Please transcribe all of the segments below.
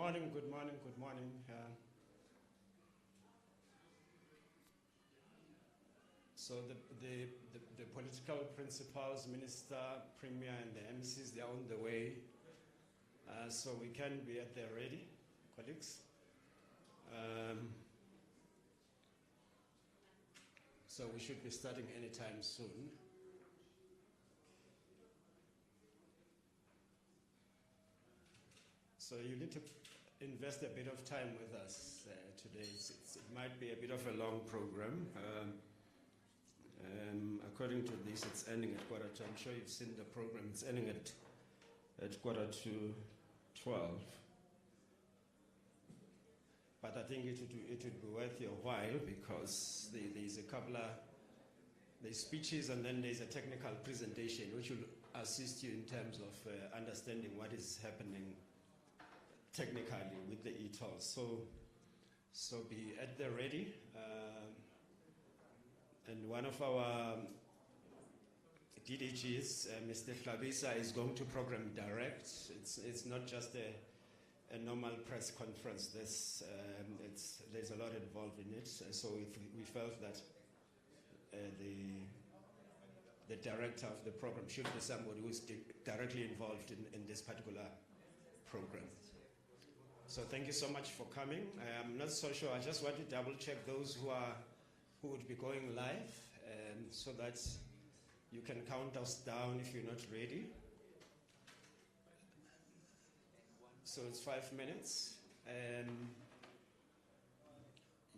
morning, good morning, good morning. So the political principals, Minister, Premier, and the MCs, they are on the way. So we can be at the ready, colleagues. So we should be starting anytime soon. So you need to invest a bit of time with us today. It might be a bit of a long program. According to this, it's ending at 12:15. I'm sure you've seen the program. It's ending at 11:45. But I think it would be worth your while because there's a couple of there's speeches and then there's a technical presentation which will assist you in terms of understanding what is happening technically with the e-tolls. So be at the ready. And one of our DDGs, Mr. Flabisa, is going to program direct. It's not just a normal press conference. There's a lot involved in it. So we felt that the director of the program should be somebody who is directly involved in this particular program. So thank you so much for coming. I'm not so sure. I just want to double check those who would be going live, so that you can count us down if you're not ready. So it's 5 minutes, and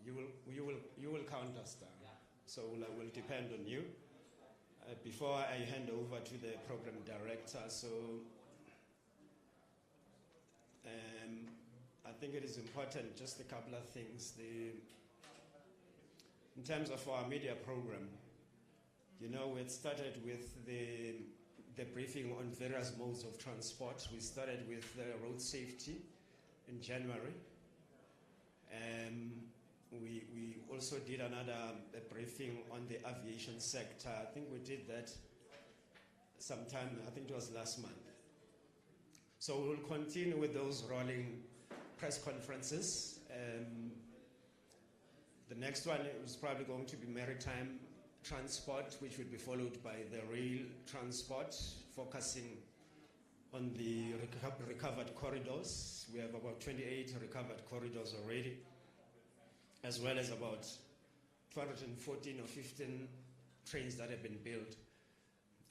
you will count us down. So it will depend on you. Before I hand over to the program director, so I think it is important, just a couple of things. In terms of our media program, we had started with the briefing on various modes of transport. We started with road safety in January. We also did another briefing on the aviation sector. I think we did that sometime, I think it was last month. So we'll continue with those rolling press conferences. The next one is probably going to be maritime transport, which will be followed by the rail transport, focusing on the recovered corridors. We have about 28 recovered corridors already, as well as about 214 or 15 trains that have been built.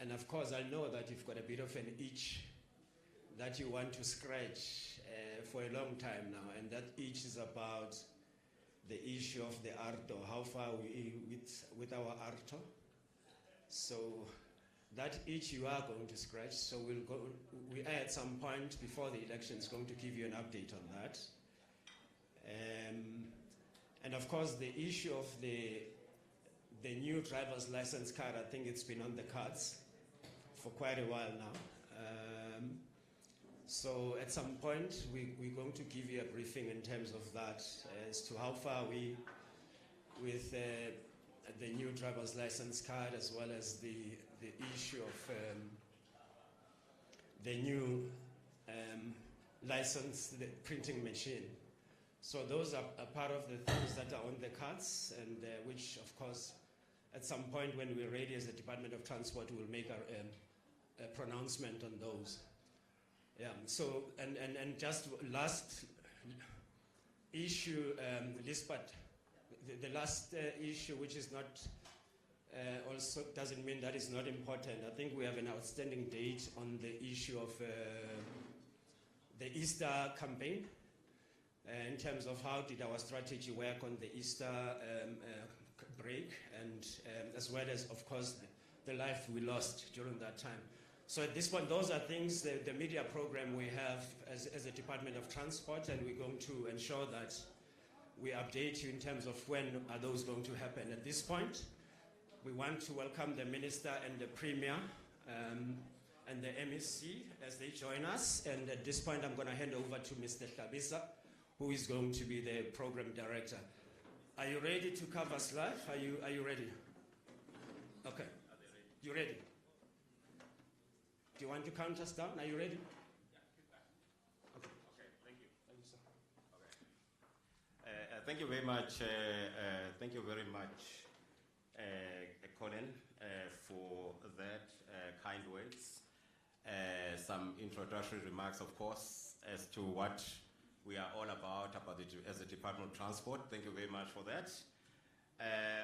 And of course, I know that you've got a bit of an itch that you want to scratch for a long time now, and that itch is about the issue of the ARTO, how far we with our ARTO. So that itch you are going to scratch, so we are at some point before the election is going to give you an update on that. And of course the issue of the new driver's license card, I think it's been on the cards for quite a while now. So at some point, we're going to give you a briefing in terms of that as to how far we with the new driver's license card, as well as the issue of the new license, the printing machine. So those are a part of the things that are on the cards, and which, of course, at some point when we're ready as the Department of Transport, we'll make a pronouncement on those. Yeah, so, and just last issue, the last issue, which is not, also doesn't mean that it's not important. I think we have an outstanding date on the issue of the Easter campaign, in terms of how did our strategy work on the Easter break, and as well as, of course, the life we lost during that time. So at this point, those are things, the media program we have as a Department of Transport, and we're going to ensure that we update you in terms of when are those going to happen. At this point, we want to welcome the Minister and the Premier and the MEC as they join us. And at this point, I'm going to hand over to Mr. Hlabisa, who is going to be the Program Director. Are you ready to cover us live? Are you ready? Okay. You ready? Do you want to count us down? Are you ready? Yeah, okay, thank you. Thank you, sir. Thank you very much. Thank you very much, Colin, for that kind words. Some introductory remarks, of course, as to what we are all about as a Department of Transport. Thank you very much for that.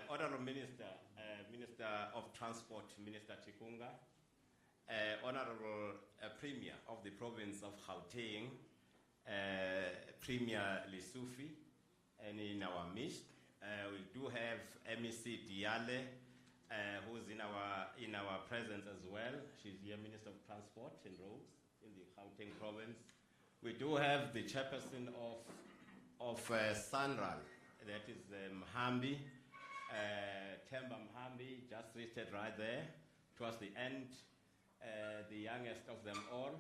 Honorable Minister, Minister of Transport, Minister Chikunga, Honorable Premier of the province of Gauteng, Premier Lesufi, and in our midst, we do have MEC Diale, who's in our presence as well. She's here, Minister of Transport and Roads in the Gauteng province. We do have the chairperson of Sanral, that is Mhambi, Temba Mhambi, just listed right there, towards the end, the youngest of them all.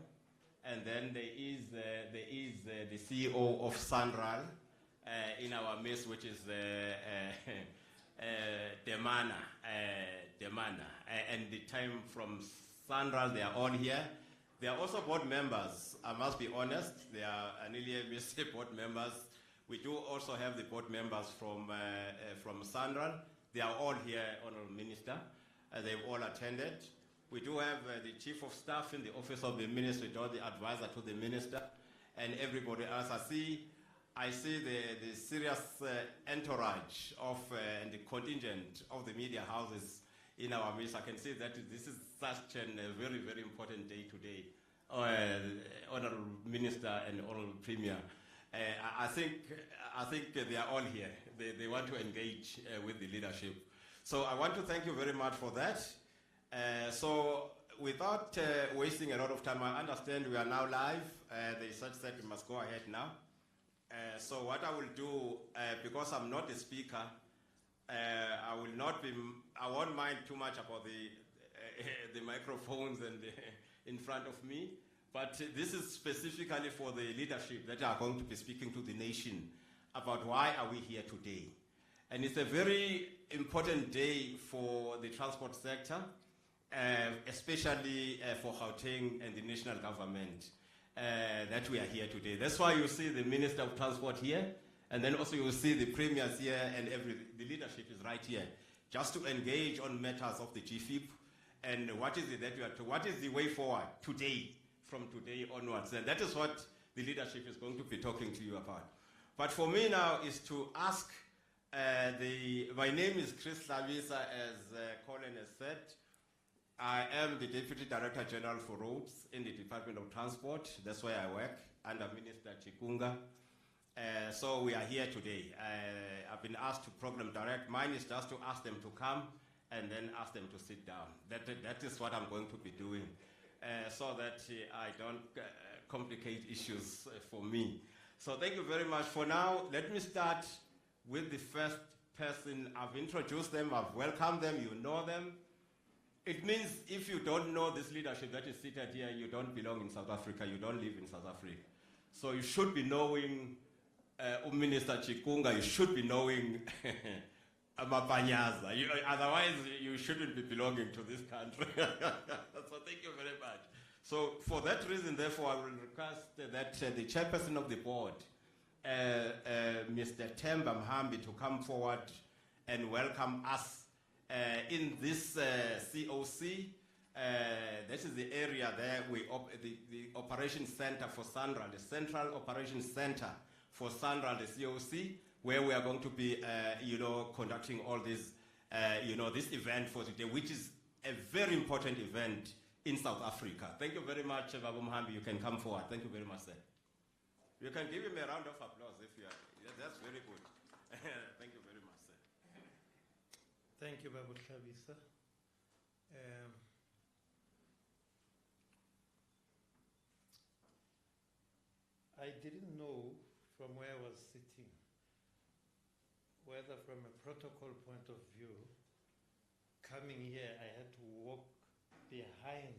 And then there is the CEO of Sanral in our midst, which is Demana. And the time from Sanral, they are all here. They are also board members. I must be honest, they are nearly board members. We do also have the board members from Sanral. They are all here, Honorable Minister. They've all attended. We do have the Chief of Staff in the Office of the Minister, or the advisor to the Minister, and everybody else. I see the serious entourage of and the contingent of the media houses in our midst. I can see that this is such a very, very important day today. Honorable Minister and Honorable Premier, I think they are all here. They want to engage with the leadership. So I want to thank you very much for that. So without wasting a lot of time, I understand we are now live. There is such that we must go ahead now. So what I will do, because I'm not a speaker, I won't mind too much about the microphones and in front of me, but this is specifically for the leadership that are going to be speaking to the nation about why are we here today. And it's a very important day for the transport sector, especially for Gauteng and the national government. That we are here today. That's why you see the Minister of Transport here, and then also you will see the premiers here, and the leadership is right here, just to engage on matters of the GFIP, and what is it that we are to, what is the way forward today, from today onwards, and that is what the leadership is going to be talking to you about. But for me now is to ask, my name is Chris Lavisa, as Colin has said. I am the Deputy Director General for Roads in the Department of Transport. That's where I work, under Minister Chikunga. So we are here today. I've been asked to program direct. Mine is just to ask them to come and then ask them to sit down. That is what I'm going to be doing, so that I don't complicate issues for me. So thank you very much. For now, let me start with the first person. I've introduced them, I've welcomed them, you know them. It means if you don't know this leadership that is seated here, you don't belong in South Africa, you don't live in South Africa. So you should be knowing Minister Chikunga, you should be knowing Amapanyaza. Otherwise, you shouldn't be belonging to this country. So thank you very much. So for that reason, therefore, I will request that the chairperson of the board, Mr. Temba Mhambi, to come forward and welcome us in this COC. This is the area there, the Operations Center for Sanral, the Central Operations Center for Sanral, the COC, where we are going to be, conducting all this, this event for today, which is a very important event in South Africa. Thank you very much, Babu Mhambi. You can come forward. Thank you very much, sir. You can give him a round of applause if you are. That's very good. Thank you very much, sir. Thank you, Babu Khabisa. I didn't know from where I was sitting whether from a protocol point of view, coming here, I had to walk behind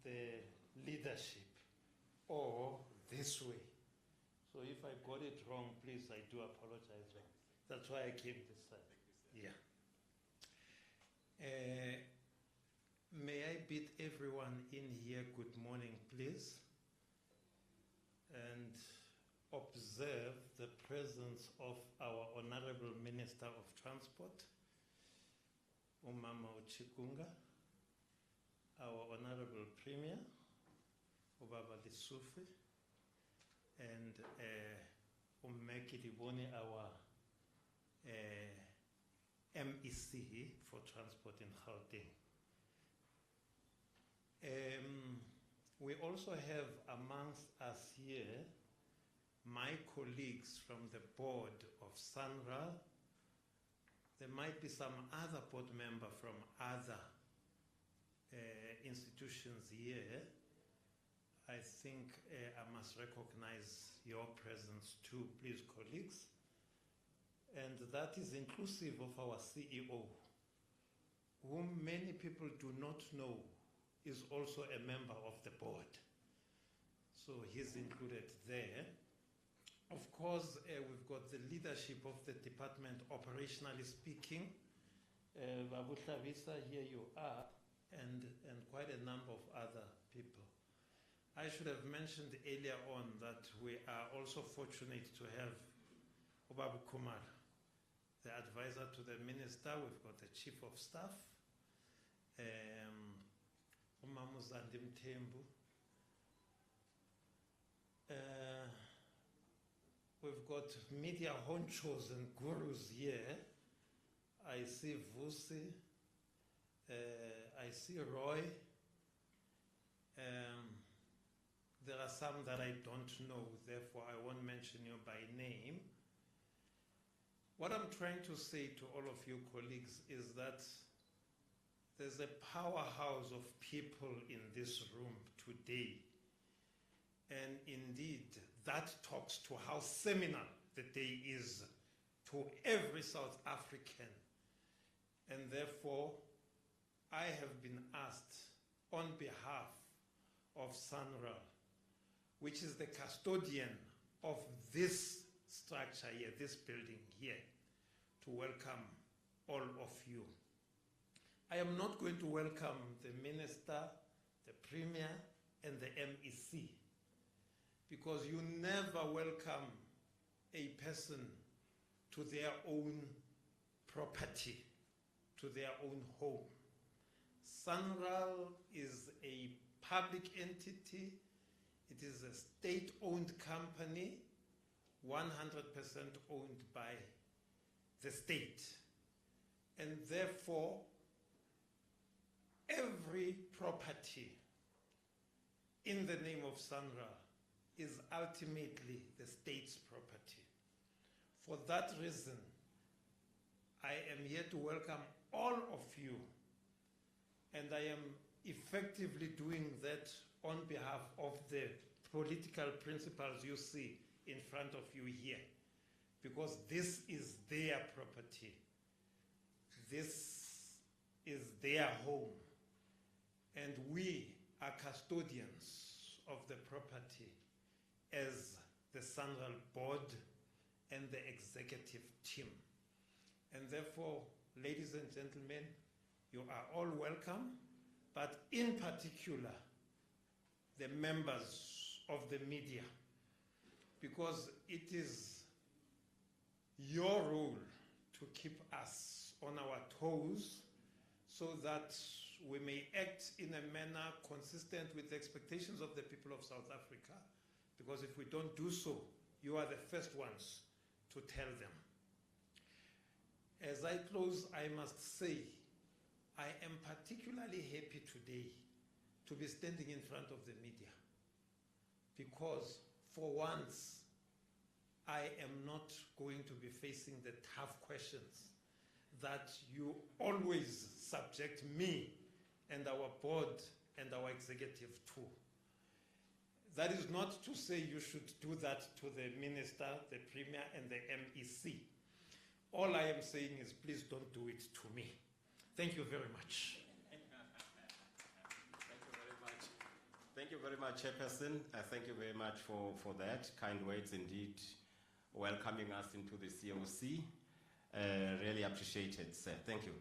the leadership or this way. So if I got it wrong, please, I do apologize. That's why I came this side. Yeah. May I bid everyone in here good morning, please, and observe observe the presence of our Honorable Minister of Transport, Umama Chikunga, our Honorable Premier, Ubaba Lisufi, and Umeki Diboni, our MEC for Transport in Gauteng. We also have amongst us here my colleagues from the board of SANRAL. There might be some other board member from other institutions here. I think I must recognize your presence too, please, colleagues. And that is inclusive of our CEO, whom many people do not know is also a member of the board. So he's included there. Of course, we've got the leadership of the department, operationally speaking. Babu Tlavisa, here you are, and quite a number of other people. I should have mentioned earlier on that we are also fortunate to have Ubabu Kumar, the advisor to the minister. We've got the chief of staff, Umamu Zandim Tembu. We've got media honchos and gurus here. I see Vusi, I see Roy. There are some that I don't know, therefore I won't mention you by name. What I'm trying to say to all of you colleagues is that there's a powerhouse of people in this room today. And indeed, that talks to how seminal the day is to every South African. And therefore, I have been asked on behalf of SANRAL, which is the custodian of this structure here, this building here, to welcome all of you. I am not going to welcome the minister, the premier, and the MEC, because you never welcome a person to their own property, to their own home. SANRAL is a public entity. It is a state-owned company, 100% owned by the state. And therefore, every property in the name of SANRAL is ultimately the state's property. For that reason, I am here to welcome all of you, and I am effectively doing that on behalf of the political principals you see in front of you here, because this is their property. This is their home, and we are custodians of the property as the SANRAL board and the executive team. And therefore, ladies and gentlemen, you are all welcome, but in particular, the members of the media, because it is your role to keep us on our toes so that we may act in a manner consistent with the expectations of the people of South Africa, because if we don't do so, you are the first ones to tell them. As I close, I must say, I am particularly happy today to be standing in front of the media, because for once, I am not going to be facing the tough questions that you always subject me and our board and our executive to. That is not to say you should do that to the minister, the premier, and the MEC. All I am saying is please don't do it to me. Thank you very much. Thank you very much, Chairperson. Thank you very much for that. Kind words indeed, welcoming us into the COC. Really appreciate it, sir. Thank you.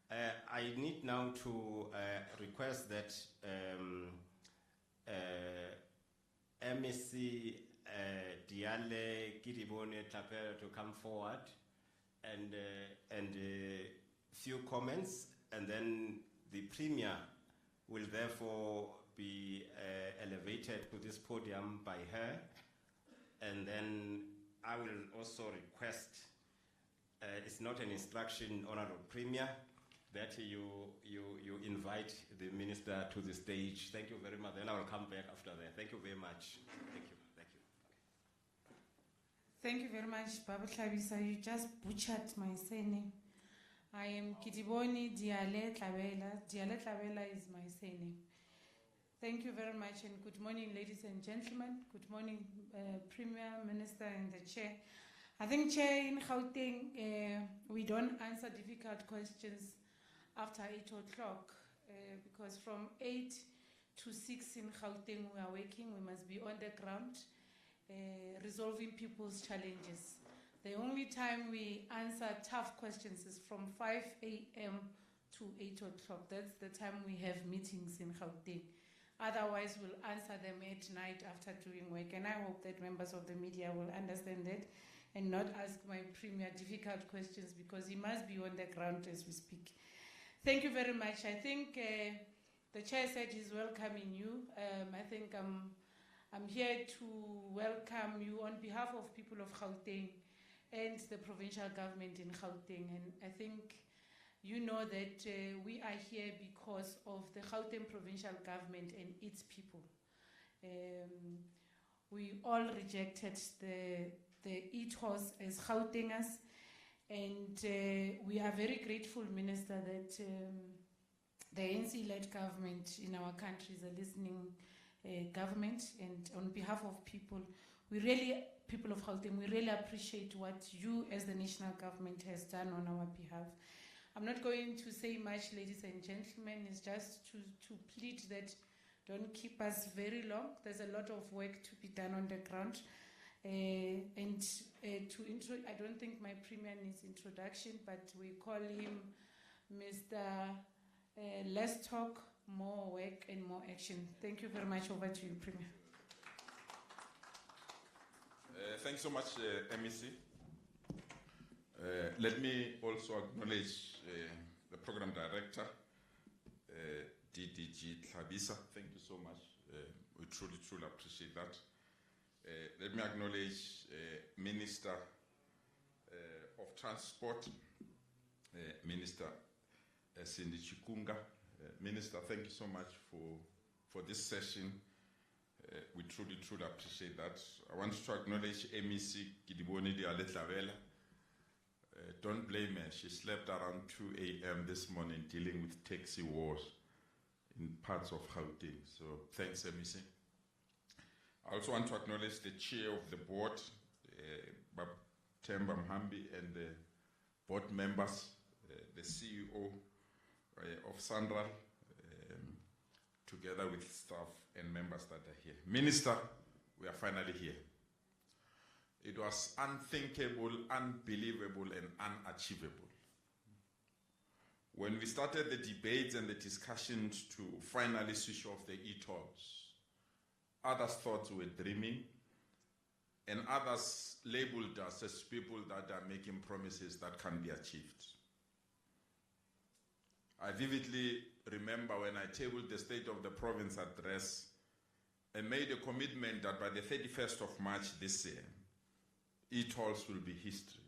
I need now to request that MEC Diale Kidibone Tlapela to come forward and few comments, and then the Premier will therefore be elevated to this podium by her, and then I will also request, it's not an instruction, Honourable Premier, that you invite the Minister to the stage. Thank you very much. Then I will come back after that. Thank you very much. Thank you. Thank you. Thank you very much, Baba Tlhabisa. You just butchered my surname. I am Kitiboni Diale Tlabela. Diale Tlabela is my surname. Thank you very much, and good morning, ladies and gentlemen. Good morning, Premier, Minister, and the Chair. I think, Chair, in Gauteng, we don't answer difficult questions after 8 o'clock, because from 8 to 6 in Gauteng we are working. We must be on the ground, resolving people's challenges. The only time we answer tough questions is from 5 a.m. to 8 o'clock. That's the time we have meetings in Gauteng. Otherwise, we'll answer them at night after doing work. And I hope that members of the media will understand that and not ask my Premier difficult questions, because he must be on the ground as we speak. Thank you very much. I think the Chair said he's welcoming you. I think I'm here to welcome you on behalf of people of Gauteng and the provincial government in Gauteng. And I think you know that we are here because of the Gauteng provincial government and its people. We all rejected the ethos as Gautengers, and we are very grateful, Minister, that the ANC-led government in our country is a listening government, and on behalf of people of Gauteng, we really appreciate what you as the national government has done on our behalf. I'm not going to say much, ladies and gentlemen. It's just to plead that don't keep us very long. There's a lot of work to be done on the ground. I don't think my Premier needs introduction, but we call him Mr. Less talk, more work and more action. Thank you very much. Over to you, Premier. Thanks so much, MEC. Let me also acknowledge the Program Director, DDG Tlhabisa. Thank you so much. We truly, truly appreciate that. Let me acknowledge Minister of Transport, Minister Cindy Chikunga. Minister, thank you so much for this session. We truly, truly appreciate that. I want to acknowledge MEC Kidibone Diale Tlabela. Don't blame her. She slept around 2 a.m. this morning dealing with taxi wars in parts of Gauteng. So thanks, MEC. I also want to acknowledge the chair of the board, Temba Mhambi, and the board members, the CEO of Sandra, together with staff and members that are here. Minister, we are finally here. It was unthinkable, unbelievable, and unachievable. When we started the debates and the discussions to finally switch off the e-tolls, others thought we were dreaming, and others labeled us as people that are making promises that can't be achieved. I vividly remember when I tabled the State of the Province address and made a commitment that by the 31st of March this year, e-tolls will be history.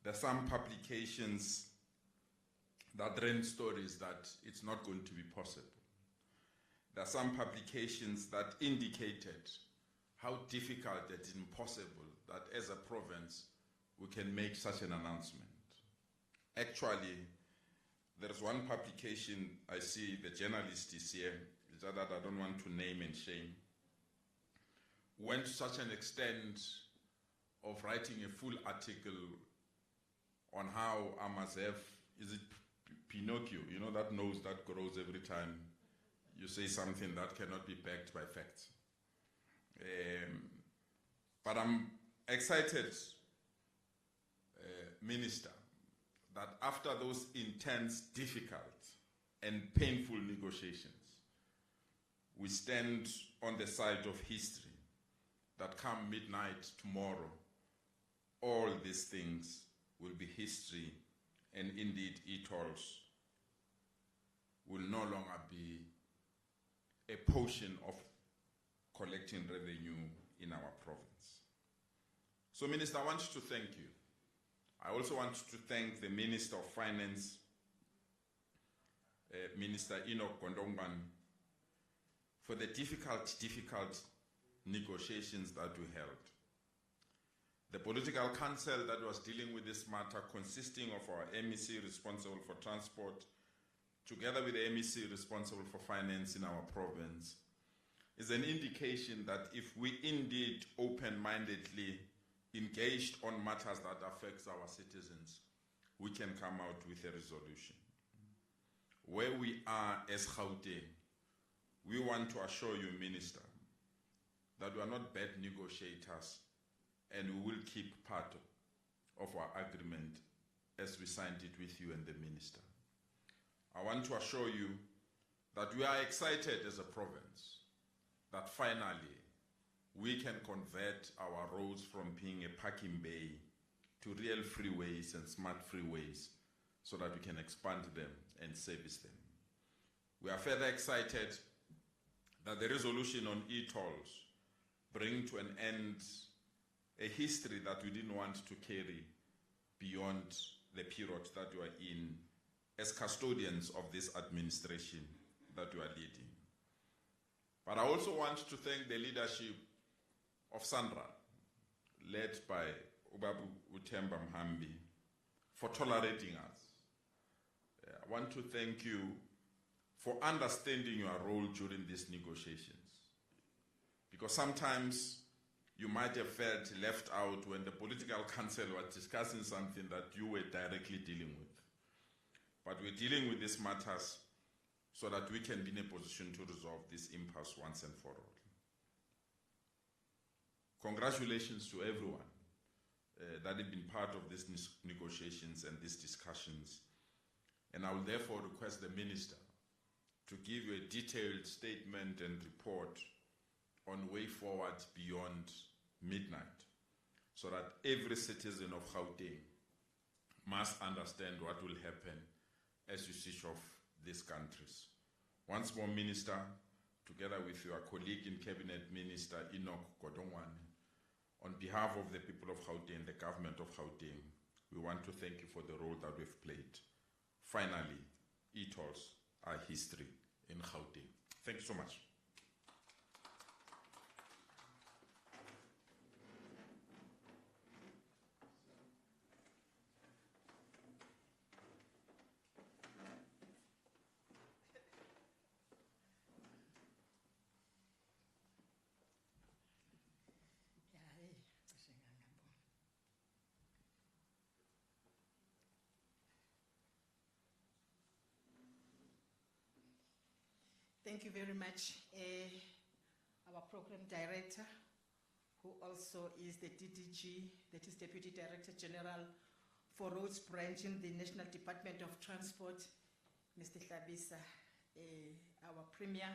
There are some publications that ran stories that it's not going to be possible. There are some publications that indicated how difficult and impossible that as a province we can make such an announcement. Actually, there's one publication, I see the journalist is here, that I don't want to name and shame, went to such an extent of writing a full article on how I must have, is it Pinocchio, you know, that nose that grows every time you say something that cannot be backed by facts. But I'm excited, Minister, that after those intense, difficult, and painful negotiations, we stand on the side of history that come midnight tomorrow, all these things will be history, and indeed e-tolls will no longer be a portion of collecting revenue in our province. So, Minister, I want to thank you. I also want to thank the Minister of Finance, Minister Enoch Gondongban, for the difficult negotiations that we held. The political council that was dealing with this matter, consisting of our MEC responsible for transport, together with the MEC responsible for finance in our province, is an indication that if we indeed open-mindedly engaged on matters that affects our citizens, we can come out with a resolution. Where we are as Gauteng, we want to assure you, Minister, that we are not bad negotiators, and we will keep part of our agreement as we signed it with you and the Minister. I want to assure you that we are excited as a province that finally we can convert our roads from being a parking bay to real freeways and smart freeways so that we can expand them and service them. We are further excited that the resolution on e-tolls bring to an end a history that we didn't want to carry beyond the period that we are in as custodians of this administration that we are leading. But I also want to thank the leadership of Sandra, led by Ubabu Utemba Mhambi, for tolerating us. I want to thank you for understanding your role during these negotiations. Because sometimes you might have felt left out when the political council was discussing something that you were directly dealing with. But we're dealing with these matters so that we can be in a position to resolve this impasse once and for all. Congratulations to everyone that has been part of these negotiations and these discussions. And I will therefore request the Minister to give you a detailed statement and report on way forward beyond midnight, so that every citizen of Gauteng must understand what will happen as you switch off these countries. Once more, Minister, together with your colleague in Cabinet, Minister Enoch Godongwan, on behalf of the people of Gauteng, the government of Gauteng, we want to thank you for the role that we've played. Finally, e-tolls are history in Gauteng. Thank you so much. Thank you very much, our Program Director, who also is the DDG, that is Deputy Director General for Roads Branch in the National Department of Transport, Mr. Hlabisa, our Premier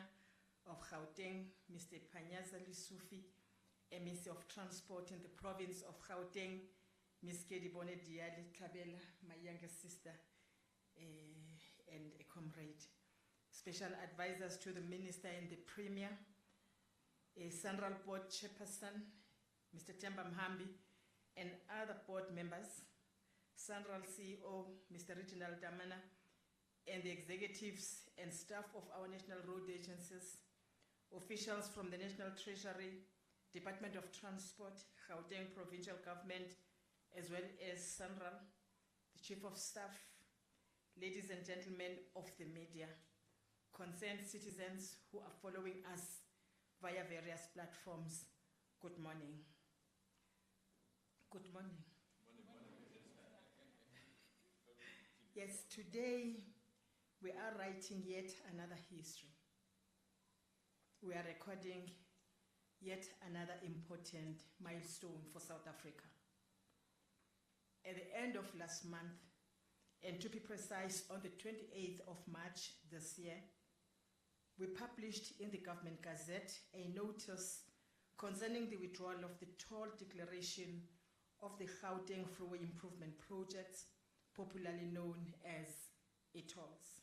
of Gauteng, Mr. Panyaza Lisufi, MEC of Transport in the province of Gauteng, Ms. Kedibone Diali Tlabela, my younger sister and a comrade. Special advisors to the Minister and the Premier, Central Board Chairperson, Mr. Temba Mhambi, and other board members, Central CEO, Mr. Reginald Damana, and the executives and staff of our national road agencies, officials from the National Treasury, Department of Transport, Gauteng Provincial Government, as well as Central, the Chief of Staff, ladies and gentlemen of the media, concerned citizens who are following us via various platforms, good morning. Good morning. Yes, today we are writing yet another history. We are recording yet another important milestone for South Africa. At the end of last month, and to be precise, on the 28th of March this year, we published in the Government Gazette a notice concerning the withdrawal of the toll declaration of the Gauteng Freeway Improvement Projects, popularly known as e-tolls.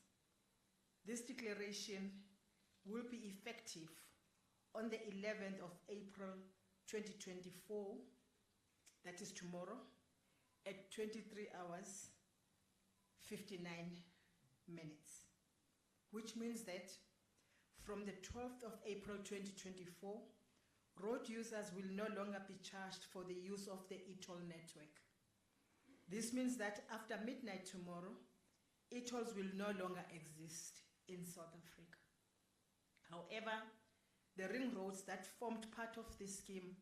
This declaration will be effective on the 11th of April 2024, that is tomorrow, at 23 hours 59 minutes, which means that from the 12th of April 2024, road users will no longer be charged for the use of the e-toll network. This means that after midnight tomorrow, e-tolls will no longer exist in South Africa. However, the ring roads that formed part of this scheme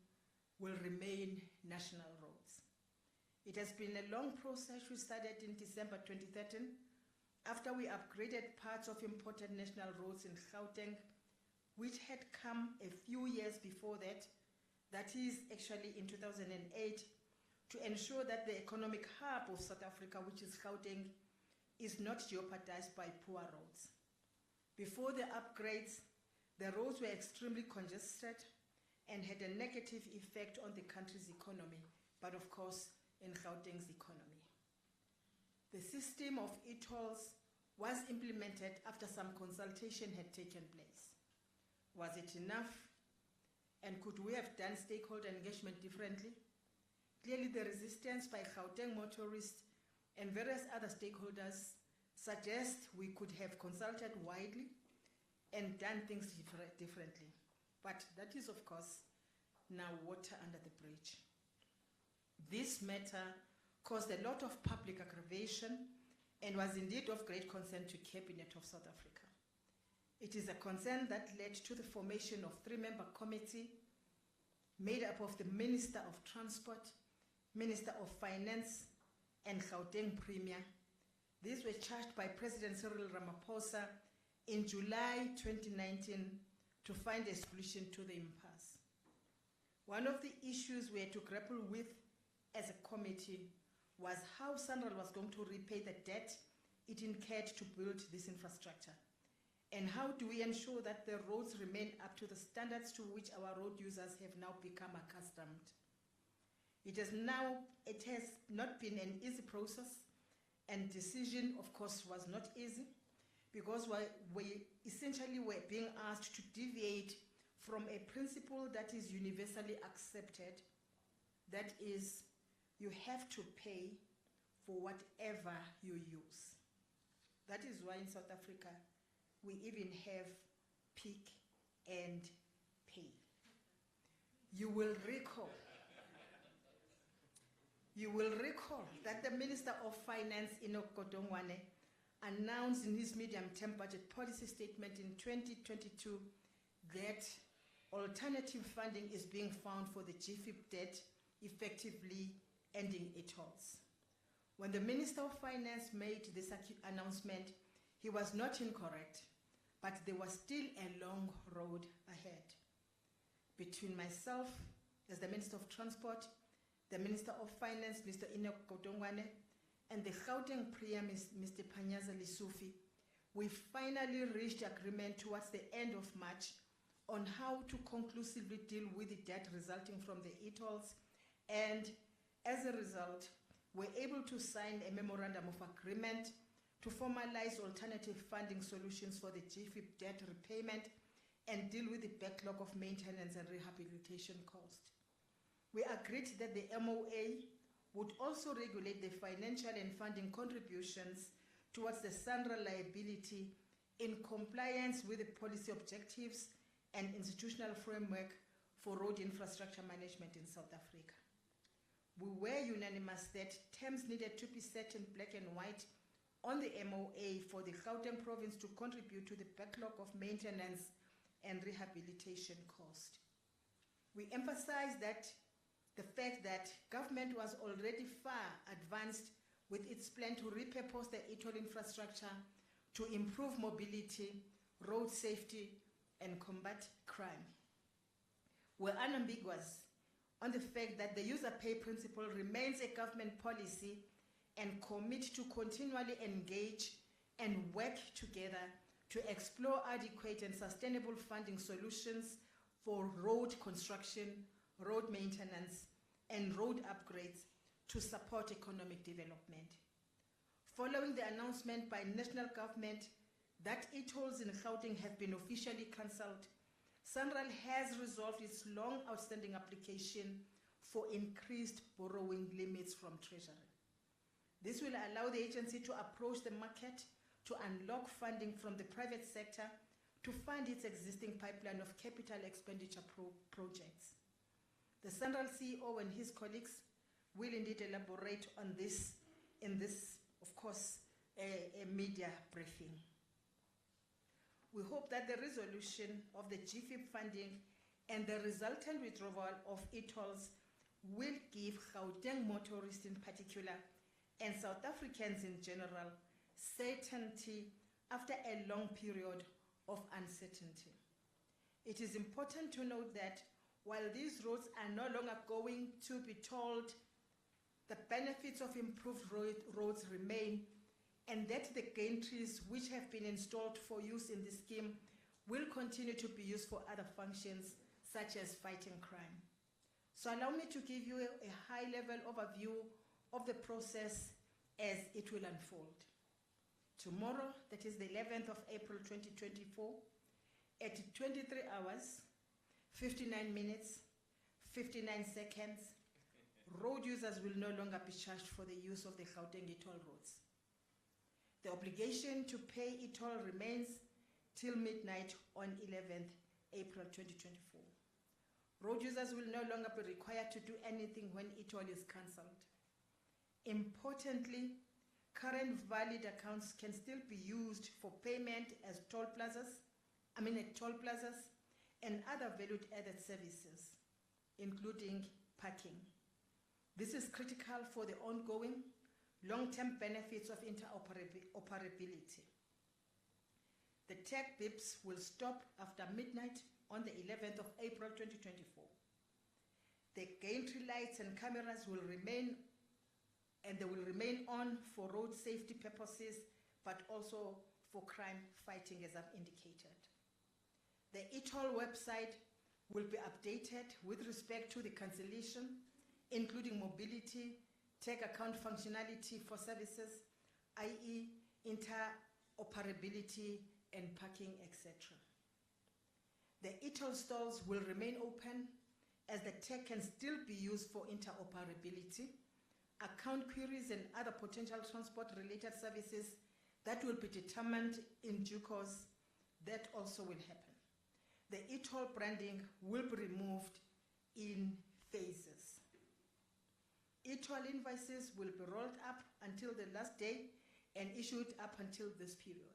will remain national roads. It has been a long process. We started in December 2013 after we upgraded parts of important national roads in Gauteng, which had come a few years before that, that is actually in 2008, to ensure that the economic hub of South Africa, which is Gauteng, is not jeopardized by poor roads. Before the upgrades, the roads were extremely congested and had a negative effect on the country's economy, but of course, in Gauteng's economy. The system of e-tolls was implemented after some consultation had taken place. Was it enough? And could we have done stakeholder engagement differently? Clearly, the resistance by Gauteng motorists and various other stakeholders suggest we could have consulted widely and done things differently. But that is, of course, now water under the bridge. This matter caused a lot of public aggravation and was indeed of great concern to Cabinet of South Africa. It is a concern that led to the formation of a 3-member committee made up of the Minister of Transport, Minister of Finance, and Gauteng Premier. These were charged by President Cyril Ramaphosa in July 2019 to find a solution to the impasse. One of the issues we had to grapple with as a committee was how SANRAL was going to repay the debt it incurred to build this infrastructure. And how do we ensure that the roads remain up to the standards to which our road users have now become accustomed? It has not been an easy process, and decision, of course, was not easy, because we essentially were being asked to deviate from a principle that is universally accepted, that is, you have to pay for whatever you use. That is why in South Africa, we even have pick and pay. You will recall that the Minister of Finance, Gauteng, announced in his medium-term budget policy statement in 2022 that alternative funding is being found for the GFIP debt, effectively ending e-tolls. When the Minister of Finance made this announcement, he was not incorrect, but there was still a long road ahead. Between myself, as the Minister of Transport, the Minister of Finance, Mr. Gauteng, and the Gauteng Premier, Mr. Panyaza Lesufi, we finally reached agreement towards the end of March on how to conclusively deal with the debt resulting from the e-tolls, and as a result, we're able to sign a memorandum of agreement to formalize alternative funding solutions for the GFIP debt repayment and deal with the backlog of maintenance and rehabilitation costs. We agreed that the MOA would also regulate the financial and funding contributions towards the SANRAL liability in compliance with the policy objectives and institutional framework for road infrastructure management in South Africa. We were unanimous that terms needed to be set in black and white on the MOA for the Gauteng province to contribute to the backlog of maintenance and rehabilitation cost. We emphasized that the fact that government was already far advanced with its plan to repurpose the e-toll infrastructure to improve mobility, road safety, and combat crime. We're unambiguous on the fact that the user pay principle remains a government policy and commit to continually engage and work together to explore adequate and sustainable funding solutions for road construction, road maintenance, and road upgrades to support economic development. Following the announcement by national government that e-tolls in Gauteng have been officially cancelled, SANRAL has resolved its long outstanding application for increased borrowing limits from Treasury. This will allow the agency to approach the market to unlock funding from the private sector to fund its existing pipeline of capital expenditure projects. The SANRAL CEO and his colleagues will indeed elaborate on this in this, of course, a media briefing. We hope that the resolution of the GFIP funding and the resultant withdrawal of e-tolls will give Gauteng motorists in particular and South Africans in general certainty after a long period of uncertainty. It is important to note that while these roads are no longer going to be tolled, the benefits of improved roads remain, and that the gantries which have been installed for use in this scheme will continue to be used for other functions such as fighting crime. So allow me to give you a high-level overview of the process as it will unfold. Tomorrow, that is the 11th of April 2024, at 23 hours, 59 minutes, 59 seconds, road users will no longer be charged for the use of the Gauteng e-toll roads. The obligation to pay e-toll remains till midnight on 11th April 2024. Road users will no longer be required to do anything when e-toll is cancelled. Importantly, current valid accounts can still be used for payment as at toll plazas and other value-added services, including parking. This is critical for the ongoing long-term benefits of interoperability. The tech BIPs will stop after midnight on the 11th of April 2024. The gantry lights and cameras will remain, and they will remain on for road safety purposes, but also for crime fighting, as I've indicated. The e-toll website will be updated with respect to the cancellation, including mobility, tech account functionality for services, i.e. interoperability and parking, etc. The e-toll stalls will remain open as the tech can still be used for interoperability, account queries and other potential transport-related services that will be determined in due course. That also will happen. The e-toll branding will be removed in phases. E-toll invoices will be rolled up until the last day and issued up until this period.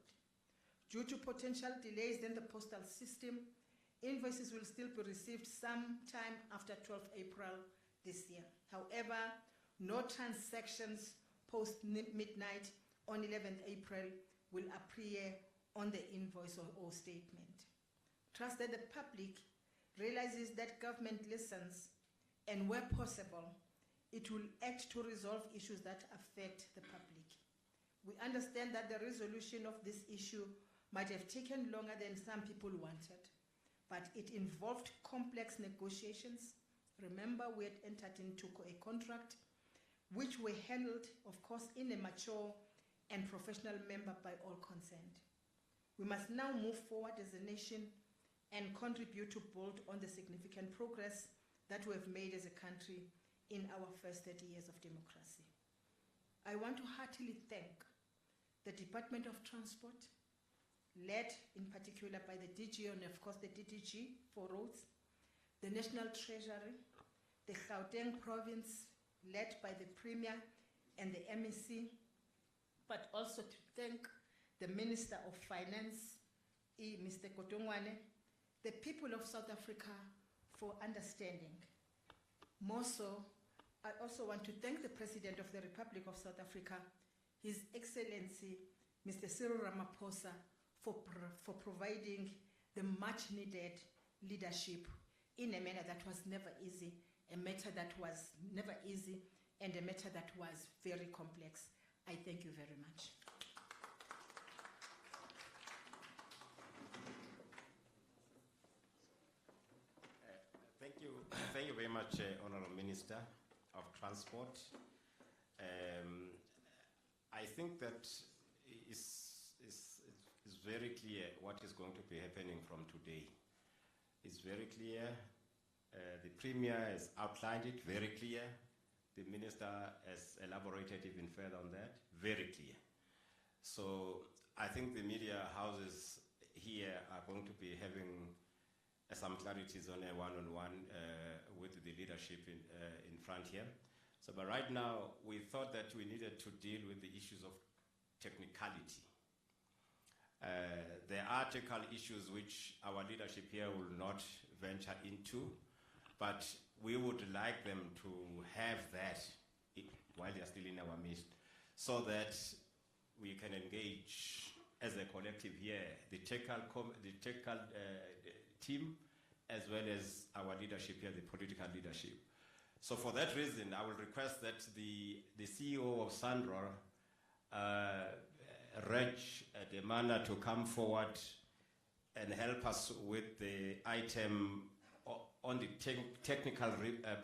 Due to potential delays in the postal system, invoices will still be received sometime after 12 April this year. However, no transactions post midnight on 11th April will appear on the invoice or statement. Trust that the public realizes that government listens, and where possible, it will act to resolve issues that affect the public. We understand that the resolution of this issue might have taken longer than some people wanted, but it involved complex negotiations. Remember, we had entered into a contract which were handled, of course, in a mature and professional manner by all concerned. We must now move forward as a nation and contribute to build on the significant progress that we have made as a country in our first 30 years of democracy. I want to heartily thank the Department of Transport, led in particular by the DG and of course the DDG for roads, the National Treasury, the Gauteng province, led by the Premier and the MEC, but also to thank the Minister of Finance, Mr. Gauteng, the people of South Africa for understanding. More so, I also want to thank the President of the Republic of South Africa, His Excellency, Mr. Cyril Ramaphosa, for providing the much needed leadership in a manner that was never easy, a matter that was never easy, and a matter that was very complex. I thank you very much. very much, Honourable Minister of Transport. I think that is very clear what is going to be happening from today. It's very clear. The Premier has outlined it, very clear. The Minister has elaborated even further on that, very clear. So I think the media houses here are going to be having some clarities on a one-on-one with the leadership in front here. So, but right now, we thought that we needed to deal with the issues of technicality. There are technical issues which our leadership here will not venture into, but we would like them to have that while they are still in our midst, so that we can engage as a collective here, the technical team, as well as our leadership here, the political leadership. So for that reason, I will request that the CEO of Sandra, Reg Demana, to come forward and help us with the item on the technical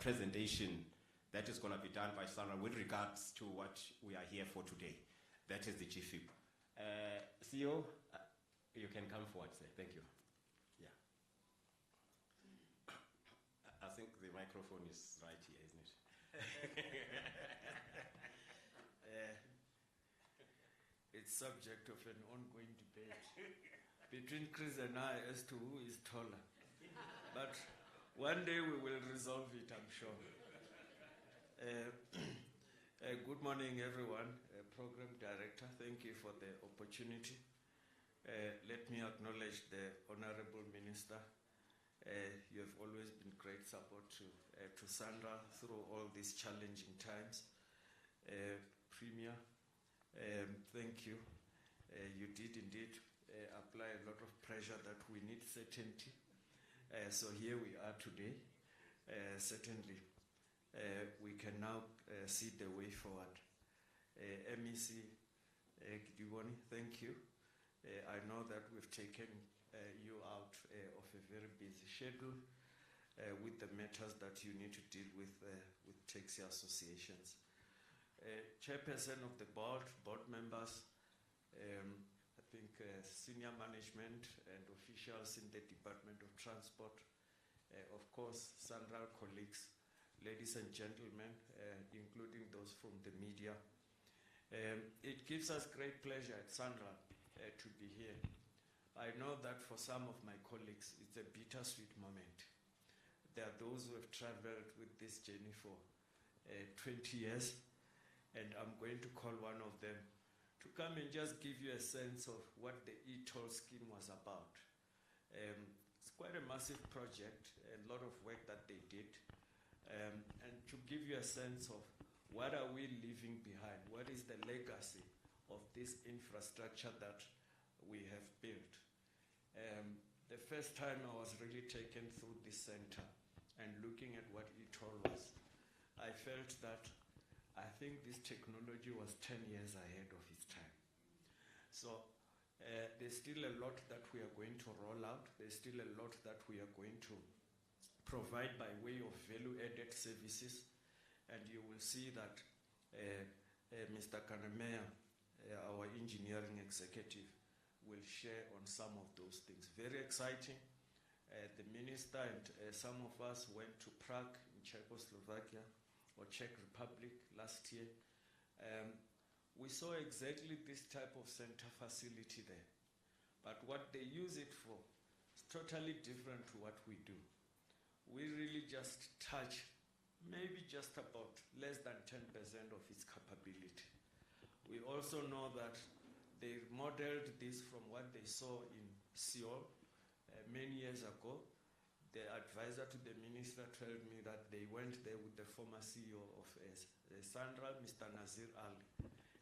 presentation that is going to be done by Sandra with regards to what we are here for today. That is the GFIP. CEO, you can come forward, sir. Thank you. Yeah. I think the microphone is right here, isn't it? It's subject of an ongoing debate between Chris and I as to who is taller. But one day we will resolve it, I'm sure. Good morning, everyone. Program Director, thank you for the opportunity. Let me acknowledge the Honorable Minister. You have always been great support to Sandra through all these challenging times. Premier, thank you. You did indeed apply a lot of pressure that we need certainty. So here we are today. Certainly, we can now see the way forward. MEC Gidiboni, thank you. I know that we've taken you out of a very busy schedule with the matters that you need to deal with taxi associations. Chairperson of the board members, I think senior management and officials in the Department of Transport, of course, Sandra colleagues, ladies and gentlemen, including those from the media. It gives us great pleasure at Sandra to be here. I know that for some of my colleagues, it's a bittersweet moment. There are those who have traveled with this journey for 20 years, and I'm going to call one of them to come and just give you a sense of what the e-toll scheme was about. It's quite a massive project, a lot of work that they did, and to give you a sense of what are we leaving behind, what is the legacy of this infrastructure that we have built. The first time I was really taken through this center and looking at what e-toll was, I felt that I think this technology was 10 years ahead of its time. So there's still a lot that we are going to roll out. There's still a lot that we are going to provide by way of value-added services. And you will see that Mr. Kanamea, our engineering executive, will share on some of those things. Very exciting. The minister and some of us went to Prague in Czechoslovakia or Czech Republic last year. We saw exactly this type of center facility there. But what they use it for is totally different to what we do. We really just touch maybe just about less than 10% of its capability. We also know that they modeled this from what they saw in Seoul many years ago. The advisor to the minister told me that they went there with the former CEO of Sandra, Mr. Nazir Ali,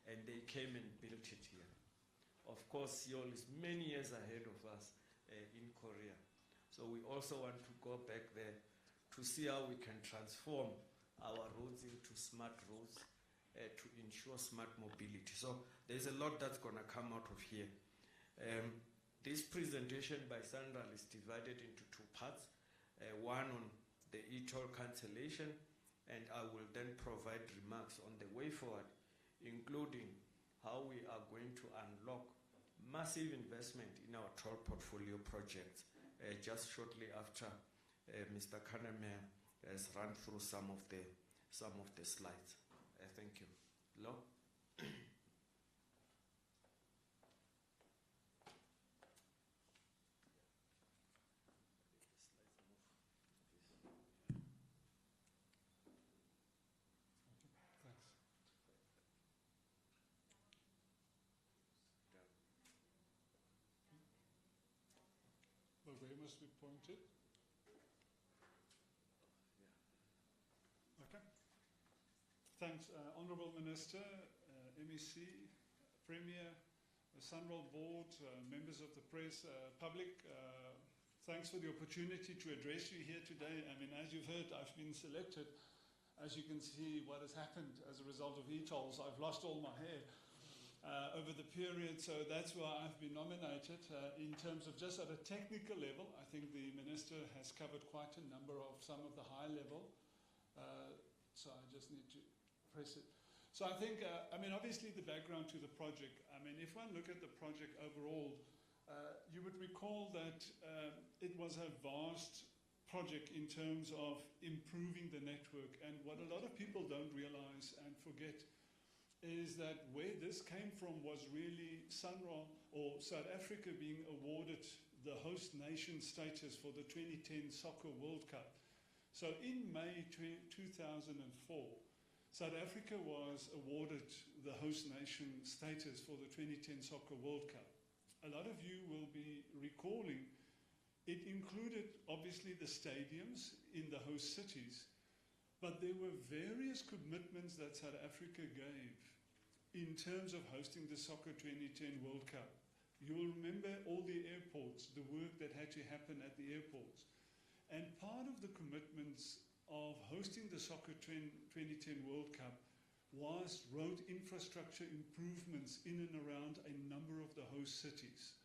and they came and built it here. Of course, Seoul is many years ahead of us in Korea. So we also want to go back there to see how we can transform our roads into smart roads to ensure smart mobility. So there's a lot that's going to come out of here. This presentation by Sandra is divided into two parts. One on the e-toll cancellation, and I will then provide remarks on the way forward, including how we are going to unlock massive investment in our toll portfolio projects, just shortly after Mr. Kaneme has run through some of the slides. Thank you. Lo? Well, where must we point it? Okay. Thanks, Honourable Minister, MEC, Premier, Sunroll Board, members of the press, public. Thanks for the opportunity to address you here today. I mean, as you've heard, I've been selected. As you can see, what has happened as a result of e-tolls, I've lost all my hair over the period, so that's why I've been nominated. In terms of just at a technical level, I think the Minister has covered quite a number of some of the high level, so I just need to press it. So I think, I mean, obviously the background to the project, I mean, if one look at the project overall, you would recall that it was a vast project in terms of improving the network, and what a lot of people don't realize and forget is that where this came from was really Sunroll or South Africa being awarded the host nation status for the 2010 Soccer World Cup. So in May 2004, South Africa was awarded the host nation status for the 2010 Soccer World Cup. A lot of you will be recalling it included obviously the stadiums in the host cities, but there were various commitments that South Africa gave in terms of hosting the Soccer 2010 World Cup. You will remember all the airports, the work that had to happen at the airports. And part of the commitments of hosting the Soccer 2010 World Cup was road infrastructure improvements in and around a number of the host cities.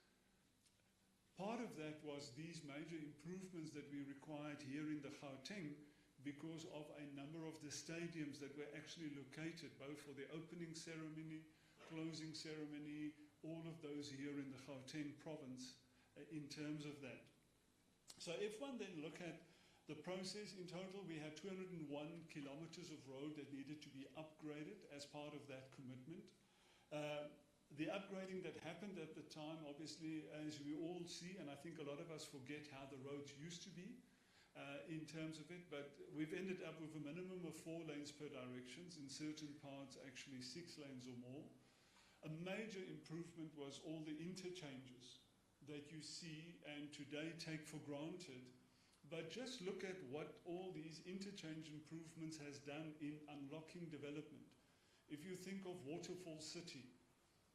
Part of that was these major improvements that we required here in the Gauteng because of a number of the stadiums that were actually located, both for the opening ceremony, closing ceremony, all of those here in the Gauteng province in terms of that. So if one then look at the process, in total we had 201 kilometers of road that needed to be upgraded as part of that commitment. The upgrading that happened at the time, obviously, as we all see, and I think a lot of us forget how the roads used to be in terms of it, but we've ended up with a minimum of 4 lanes per directions, in certain parts actually 6 lanes or more. A major improvement was all the interchanges that you see and today take for granted, but just look at what all these interchange improvements has done in unlocking development. If you think of Waterfall City,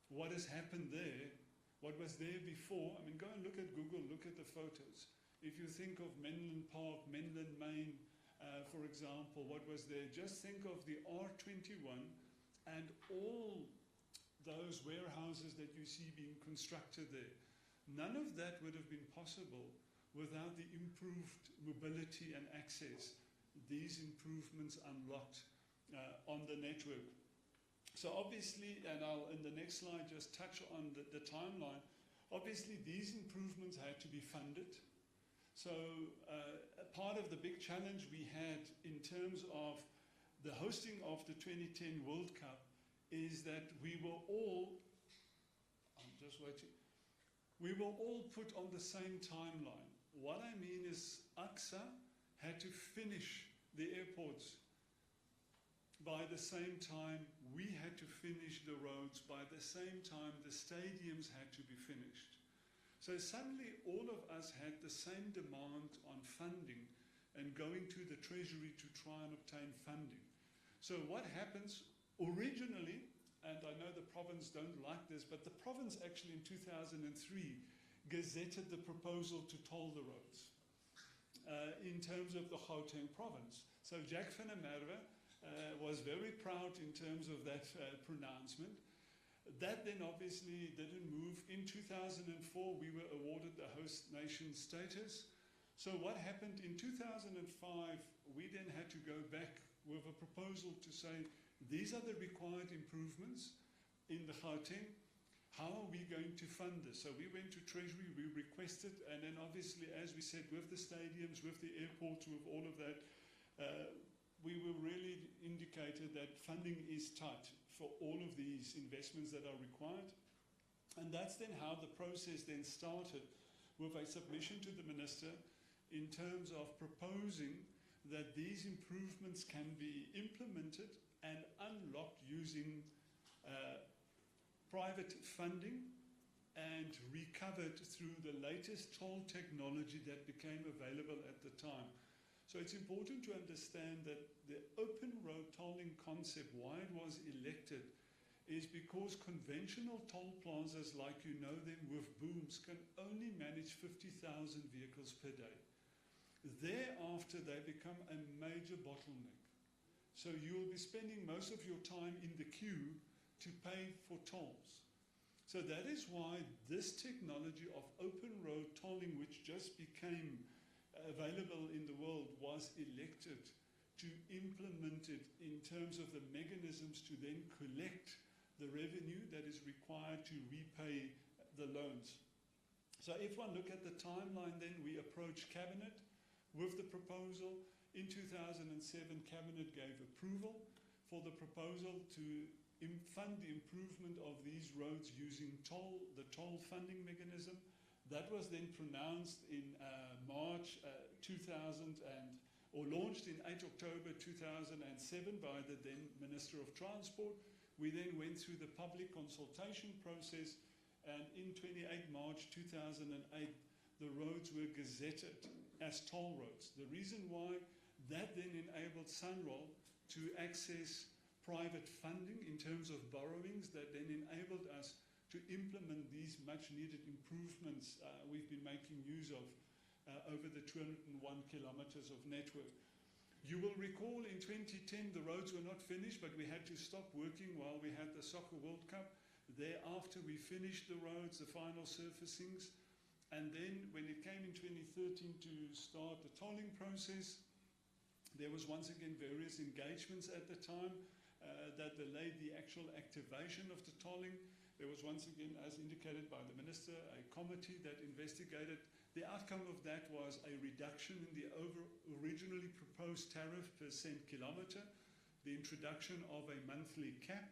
what has happened there, what was there before, I mean, go and look at Google, look at the photos. If you think of Menlyn Park, Menlyn Main, for example, what was there, just think of the R21 and all those warehouses that you see being constructed there. None of that would have been possible without the improved mobility and access these improvements unlocked on the network. So obviously, and I'll in the next slide just touch on the timeline, obviously these improvements had to be funded. So part of the big challenge we had in terms of the hosting of the 2010 World Cup is that we were all, I'm just waiting, we were all put on the same timeline. What I mean is AXA had to finish the airports by the same time we had to finish the roads, by the same time the stadiums had to be finished. So suddenly all of us had the same demand on funding and going to the treasury to try and obtain funding. So what happens originally, and I know the province don't like this, but the province actually in 2003 gazetted the proposal to toll the roads in terms of the Gauteng province. So Jack van der Merwe was very proud in terms of that pronouncement. That then obviously didn't move. In 2004, we were awarded the host nation status. So what happened in 2005, we then had to go back with a proposal to say, these are the required improvements in the Gauteng. How are we going to fund this? So we went to Treasury, we requested, and then obviously, as we said, with the stadiums, with the airports, with all of that, we were really indicated that funding is tight for all of these investments that are required. And that's then how the process then started, with a submission to the Minister in terms of proposing that these improvements can be implemented and unlocked using private funding and recovered through the latest toll technology that became available at the time. So it's important to understand that the open road tolling concept, why it was elected, is because conventional toll plazas, like you know them with booms, can only manage 50,000 vehicles per day. Thereafter, they become a major bottleneck. So you'll be spending most of your time in the queue to pay for tolls. So that is why this technology of open road tolling, which just became available in the world, was elected to implement it in terms of the mechanisms to then collect the revenue that is required to repay the loans. So if one look at the timeline, then we approached Cabinet with the proposal. In 2007, Cabinet gave approval for the proposal to fund the improvement of these roads using the toll funding mechanism. That was then pronounced in March 2000 or launched in 8 October 2007 by the then Minister of Transport. We then went through the public consultation process, and in 28 March 2008, the roads were gazetted as toll roads. The reason why, that then enabled Sunroll to access private funding in terms of borrowings that then enabled us to implement these much needed improvements we've been making use of over the 201 kilometers of network. You will recall in 2010 the roads were not finished, but we had to stop working while we had the Soccer World Cup. Thereafter we finished the roads, the final surfacings, and then when it came in 2013 to start the tolling process, there was once again various engagements at the time that delayed the actual activation of the tolling. There was once again, as indicated by the Minister, a committee that investigated. The outcome of that was a reduction in the originally proposed tariff per cent kilometre, the introduction of a monthly cap,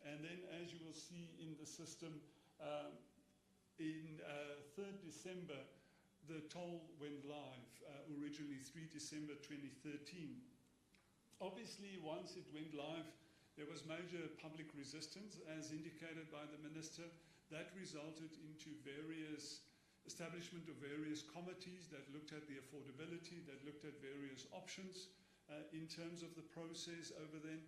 and then, as you will see in the system, in 3rd December, the toll went live, originally 3 December 2013. Obviously, once it went live, there was major public resistance, as indicated by the Minister. That resulted into establishment of various committees that looked at the affordability, that looked at various options in terms of the process over then.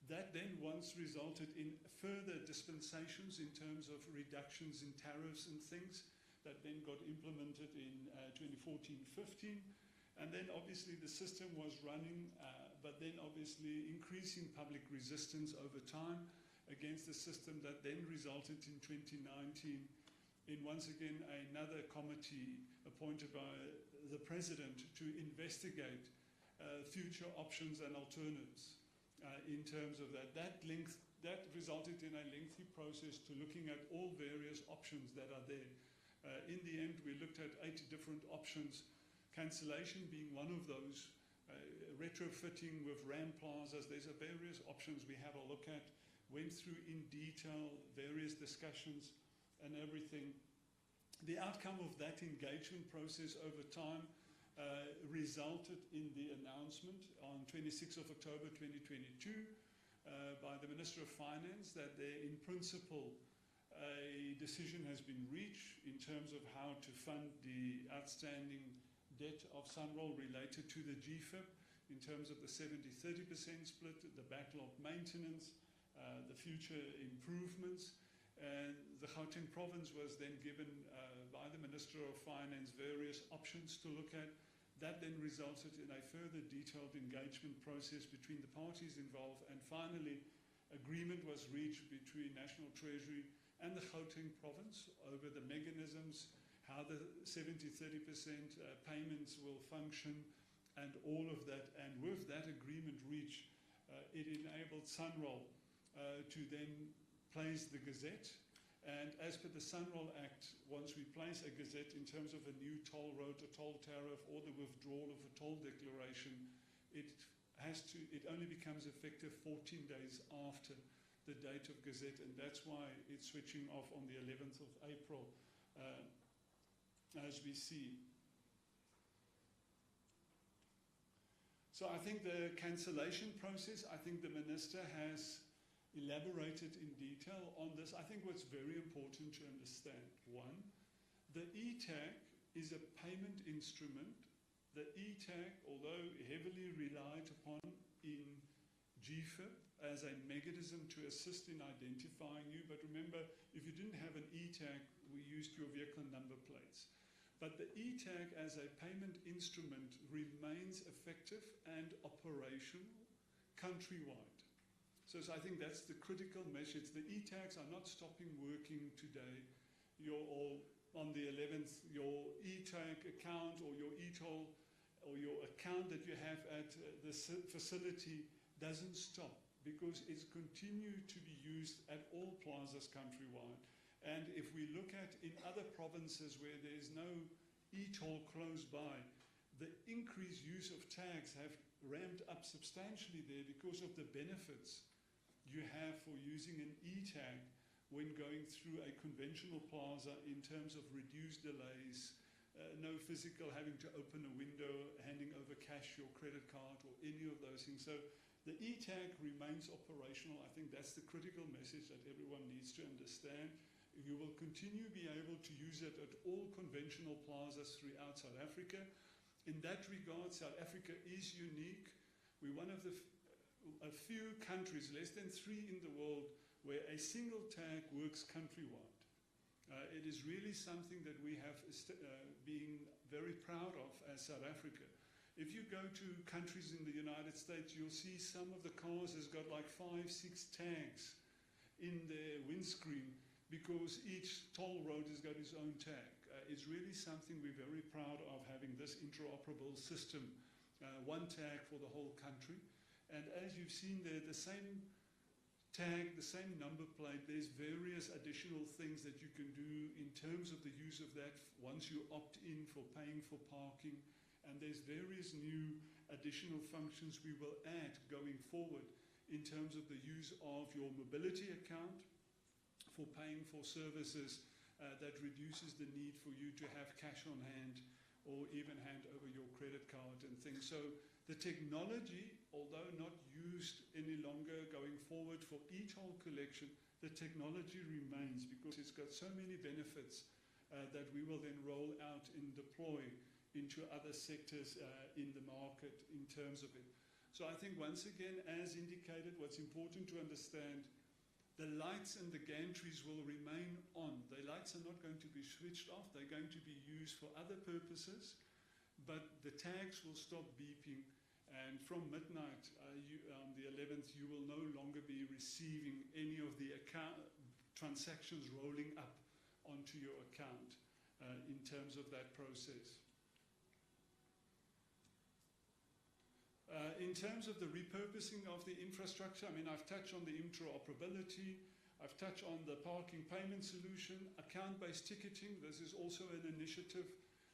That then once resulted in further dispensations in terms of reductions in tariffs and things that then got implemented in 2014-15. And then obviously the system was running, but then obviously increasing public resistance over time against the system that then resulted in 2019 in once again another committee appointed by the President to investigate future options and alternatives in terms of that. That resulted in a lengthy process to looking at all various options that are there. In the end, we looked at 8 different options, cancellation being one of those, retrofitting with RAM plazas. There's various options we had a look at, went through in detail, various discussions and everything. The outcome of that engagement process over time resulted in the announcement on 26th of October 2022 by the Minister of Finance that there, in principle, a decision has been reached in terms of how to fund the outstanding debt of Sunroll related to the GFIP in terms of the 70-30% split, the backlog maintenance, the future improvements. And the Gauteng province was then given by the Minister of Finance various options to look at. That then resulted in a further detailed engagement process between the parties involved, and finally agreement was reached between National Treasury and the Gauteng province over the mechanisms, how the 70-30% payments will function, and all of that. And with that agreement reached, it enabled Sunroll to then place the Gazette. And as per the Sunroll Act, once we place a Gazette in terms of a new toll road, a toll tariff, or the withdrawal of a toll declaration, it only becomes effective 14 days after the date of Gazette, and that's why it's switching off on the 11th of April, as we see. So I think the cancellation process, I think the Minister has elaborated in detail on this. I think what's very important to understand, one, the e-tag is a payment instrument. The e-tag, although heavily relied upon in GFIP as a mechanism to assist in identifying you, but remember, if you didn't have an e-tag, we used your vehicle number plates. But the e-tag as a payment instrument remains effective and operational countrywide. So I think that's the critical message. The e-tags are not stopping working today. You're all on the 11th, your e-tag account or your e-toll or your account that you have at the facility doesn't stop, because it's continued to be used at all plazas countrywide. And if we look at in other provinces where there's no e-toll close by, the increased use of tags have ramped up substantially there because of the benefits you have for using an e-tag when going through a conventional plaza in terms of reduced delays, no physical having to open a window, handing over cash, your credit card, or any of those things. So the e-tag remains operational. I think that's the critical message that everyone needs to understand. You will continue to be able to use it at all conventional plazas throughout South Africa. In that regard, South Africa is unique. We're one of a few countries, less than 3 in the world, where a single tag works countrywide. It is really something that we have been very proud of as South Africa. If you go to countries in the United States, you'll see some of the cars has got like 5, 6 tags in their windscreen because each toll road has got its own tag. It's really something we're very proud of, having this interoperable system, one tag for the whole country. And as you've seen there, the same tag, the same number plate, there's various additional things that you can do in terms of the use of that once you opt in for paying for parking. And there's various new additional functions we will add going forward in terms of the use of your mobility account for paying for services that reduces the need for you to have cash on hand or even hand over your credit card and things. So the technology, although not used any longer going forward for e-toll collection, the technology remains because it's got so many benefits that we will then roll out and deploy into other sectors in the market in terms of it. So I think once again, as indicated, what's important to understand, the lights and the gantries will remain on. The lights are not going to be switched off. They're going to be used for other purposes, but the tags will stop beeping. And from midnight on the 11th, you will no longer be receiving any of the transactions rolling up onto your account in terms of that process. In terms of the repurposing of the infrastructure, I mean, I've touched on the interoperability, I've touched on the parking payment solution, account-based ticketing. This is also an initiative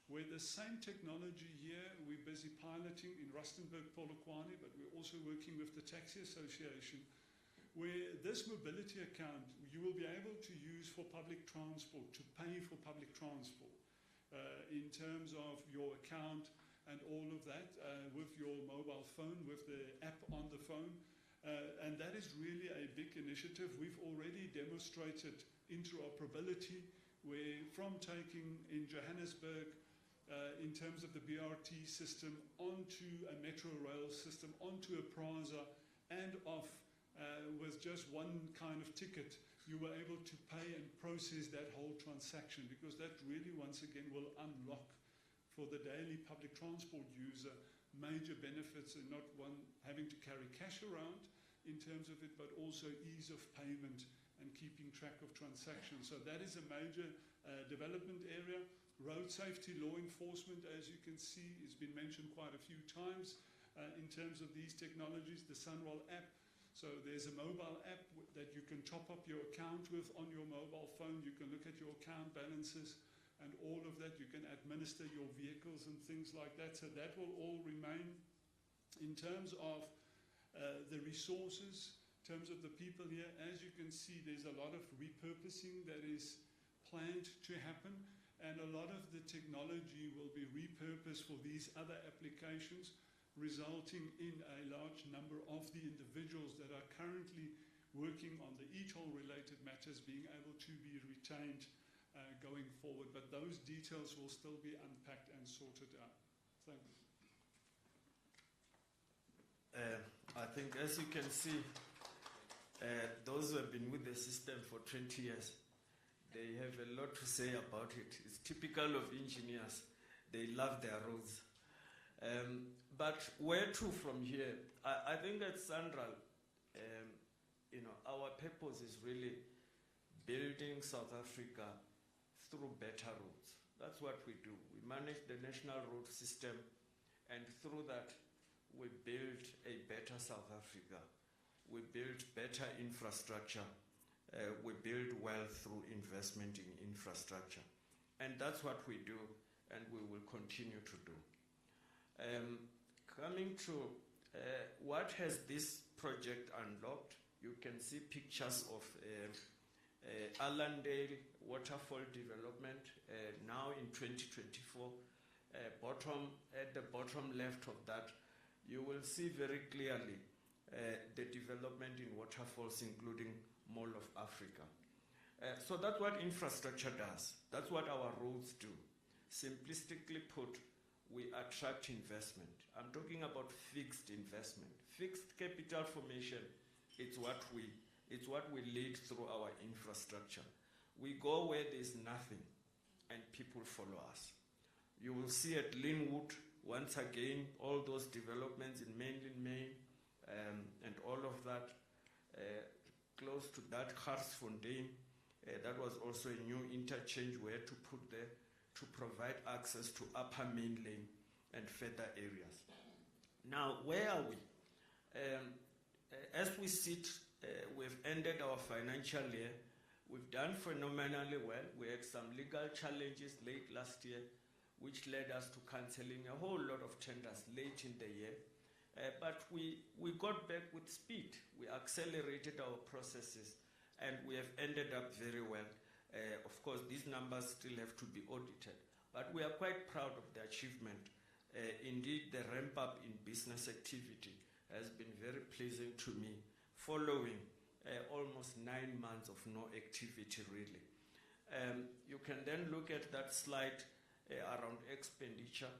where the same technology here we're busy piloting in Rustenburg, Polokwane, but we're also working with the Taxi Association, where this mobility account you will be able to use for public transport, to pay for public transport in terms of your account and all of that with your mobile phone, with the app on the phone. And that is really a big initiative. We've already demonstrated interoperability where from taking in Johannesburg in terms of the BRT system onto a metro rail system, onto a Prasa and off with just one kind of ticket, you were able to pay and process that whole transaction, because that really once again will unlock for the daily public transport user major benefits, and not one having to carry cash around in terms of it, but also ease of payment and keeping track of transactions. So that is a major development area. road safety, law enforcement, as you can see, has been mentioned quite a few times in terms of these technologies. The Sunroll app. So there's a mobile app that you can top up your account with on your mobile phone. You can look at your account balances and all of that. You can administer your vehicles and things like that. So that will all remain. In terms of the resources, in terms of the people here, as you can see, there's a lot of repurposing that is planned to happen, and a lot of the technology will be repurposed for these other applications, resulting in a large number of the individuals that are currently working on the e-toll related matters being able to be retained going forward. But those details will still be unpacked and sorted out. Thanks. I think, as you can see, those who have been with the system for 20 years, they have a lot to say about it. It's typical of engineers. They love their roads. But where to from here? I think at Sunroll, our purpose is really building South Africa through better roads. That's what we do. We manage the national road system, and through that, we build a better South Africa. We build better infrastructure. We build wealth through investment in infrastructure. And that's what we do, and we will continue to do. Coming to what has this project unlocked, you can see pictures of Allendale waterfall development now in 2024. At the bottom left of that, you will see very clearly the development in waterfalls, including Mall of Africa. So that's what infrastructure does. That's what our roads do. Simplistically put, we attract investment. I'm talking about fixed investment. Fixed capital formation, it's what we lead through our infrastructure. We go where there's nothing, and people follow us. You will see at Linwood, once again, all those developments in mainland Maine, and all of that. Close to that, Garsfontein, that was also a new interchange we had to put there to provide access to upper main lane and further areas. Now, where are we? As we sit, we've ended our financial year. We've done phenomenally well. We had some legal challenges late last year, which led us to cancelling a whole lot of tenders late in the year. But we got back with speed. We accelerated our processes, and we have ended up very well. Of course, these numbers still have to be audited, but we are quite proud of the achievement. Indeed, the ramp up in business activity has been very pleasing to me, following almost 9 months of no activity, really. You can then look at that slide around expenditure.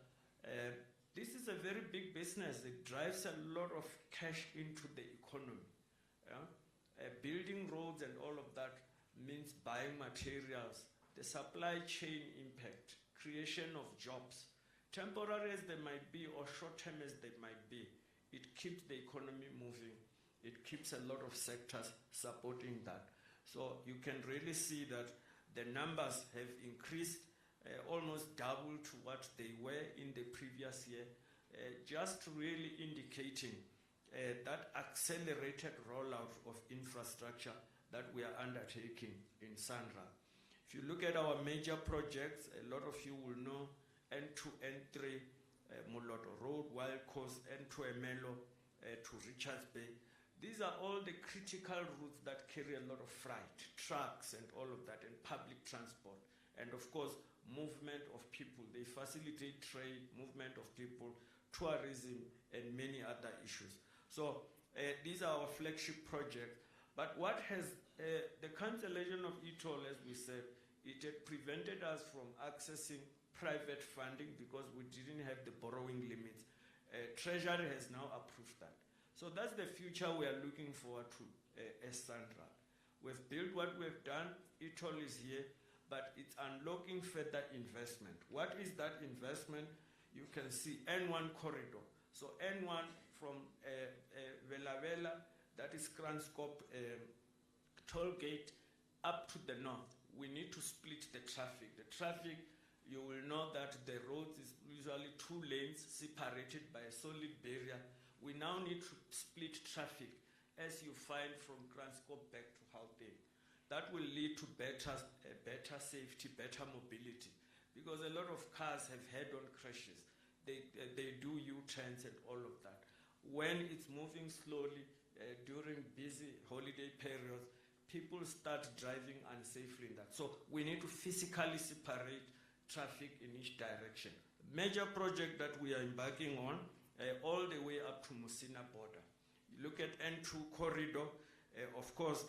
This is a very big business. It drives a lot of cash into the economy. Building roads and all of that means buying materials, the supply chain impact, creation of jobs, temporary as they might be or short-term as they might be. It keeps the economy moving. It keeps a lot of sectors supporting that. So you can really see that the numbers have increased almost double to what they were in the previous year, just really indicating that accelerated rollout of infrastructure that we are undertaking in Sunroll. If you look at our major projects, a lot of you will know N2, N3, Moloto Road, Wild Coast, N2 Emelo to Richards Bay. These are all the critical routes that carry a lot of freight, trucks and all of that, and public transport. And of course, movement of people. They facilitate trade, movement of people, tourism, and many other issues. So these are our flagship projects. But what has the cancellation of e-toll, as we said, it had prevented us from accessing private funding because we didn't have the borrowing limits. Treasury has now approved that. So that's the future we are looking forward to as Sunroll. We've built what we've done. e-toll is here, but it's unlocking further investment. What is that investment? You can see N1 corridor. So N1 from Vela, that is Kranskop toll gate, up to the north. We need to split the traffic. The traffic you will know that the roads is usually 2 lanes separated by a solid barrier. We now need to split traffic as you find from Kranskop back to Gauteng. That will lead to better safety, better mobility, because a lot of cars have head-on crashes. They do U-turns and all of that. When it's moving slowly during busy holiday periods, people start driving unsafely in that. So we need to physically separate traffic in each direction. Major project that we are embarking on all the way up to Musina border. You look at N2 corridor, of course,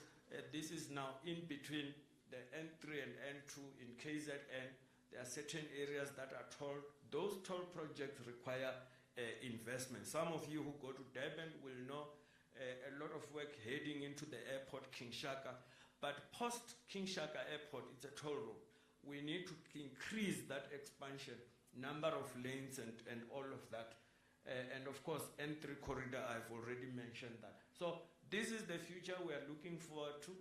this is now in between the N3 and N2 in KZN. There are certain areas that are tolled. Those toll projects require investment. Some of you who go to Durban will know a lot of work heading into the airport, King Shaka. But post King Shaka Airport, it's a toll road. We need to increase that expansion, number of lanes and all of that. And of course, N3 corridor, I've already mentioned that. So this is the future we are looking forward to.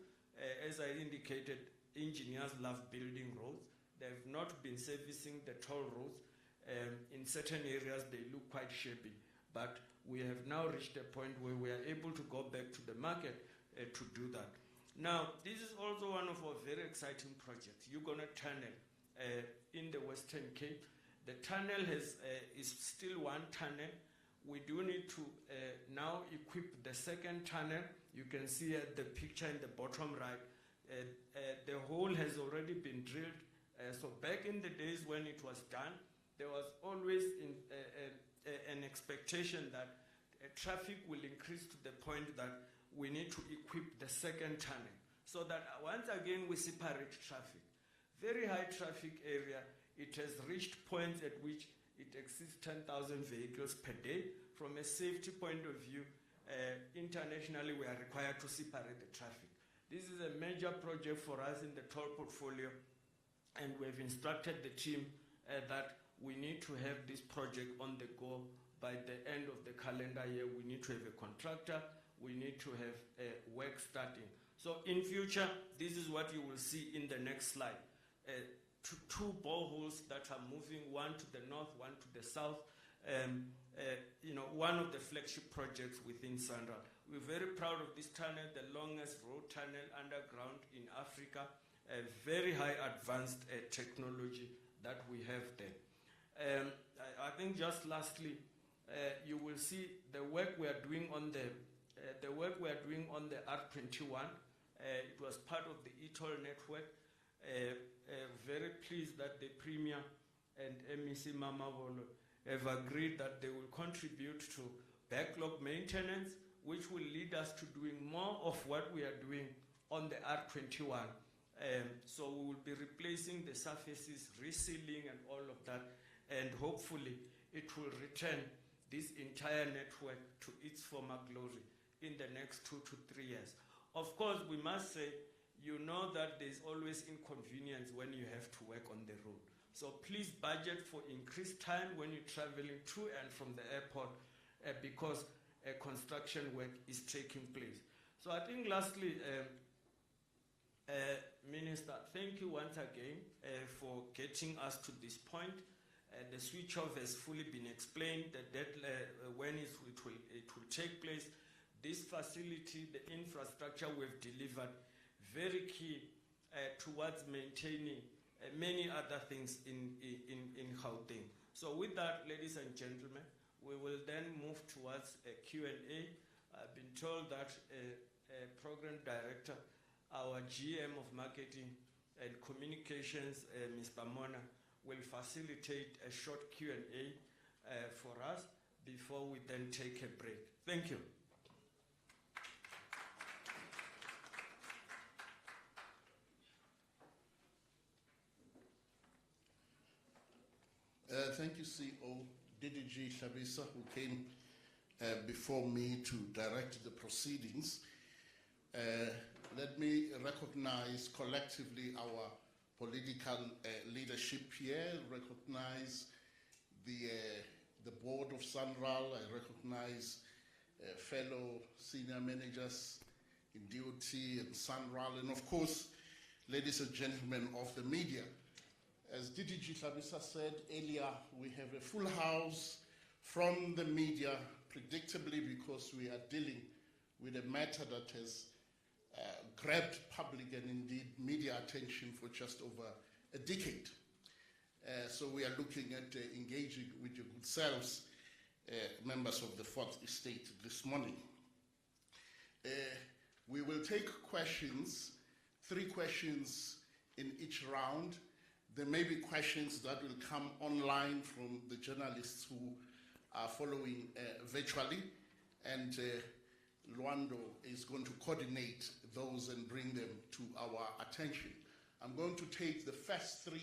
As I indicated, engineers love building roads. They've not been servicing the toll roads. In certain areas, they look quite shabby. But we have now reached a point where we are able to go back to the market to do that. Now, this is also one of our very exciting projects. Huguenot Tunnel in the Western Cape. The tunnel is still one tunnel. We do need to now equip the second tunnel. You can see the picture in the bottom right. The hole has already been drilled. So back in the days when it was done, there was always an expectation that traffic will increase to the point that we need to equip the second tunnel so that once again we separate traffic. Very high traffic area. It has reached points at which it exceeds 10,000 vehicles per day. From a safety point of view, internationally we are required to separate the traffic. This is a major project for us in the toll portfolio, and we have instructed the team that we need to have this project on the go by the end of the calendar year. We need to have a contractor. We need to have work starting. So in future, this is what you will see in the next slide. Two boreholes that are moving, one to the north, one to the south. One of the flagship projects within Sandra. We're very proud of this tunnel, the longest road tunnel underground in Africa. A very high advanced technology that we have there. I think just lastly, you will see the work we are doing on the R21. It was part of the e-toll network. Very pleased that the Premier and MEC Mamabolo have agreed that they will contribute to backlog maintenance, which will lead us to doing more of what we are doing on the R21. So we will be replacing the surfaces, resealing and all of that, and hopefully it will return this entire network to its former glory in the next 2 to 3 years. Of course, we must say, you know that there's always inconvenience when you have to work on the road. So please budget for increased time when you're traveling to and from the airport because construction work is taking place. So I think lastly, Minister, thank you once again for getting us to this point. The switch off has fully been explained, when it will take place. This facility, the infrastructure we've delivered, very key towards maintaining many other things in Gauteng. So with that, ladies and gentlemen, we will then move towards a Q&A. I've been told that Program Director, our GM of Marketing and Communications, Mr. Mona, will facilitate a short Q&A for us before we then take a break. Thank you. Thank you, CEO DDG Shabisa, who came before me to direct the proceedings. Let me recognize collectively our political leadership here, recognize the board of Sanral, I recognize fellow senior managers in DOT and Sanral, and of course, ladies and gentlemen of the media. As DDG Tlhabisa said earlier, we have a full house from the media, predictably because we are dealing with a matter that has grabbed public and indeed media attention for just over a decade. So we are looking at engaging with your good selves, members of the Fourth Estate, this morning. We will take questions, 3 questions in each round. There may be questions that will come online from the journalists who are following virtually, and Luando is going to coordinate those and bring them to our attention. I'm going to take the first 3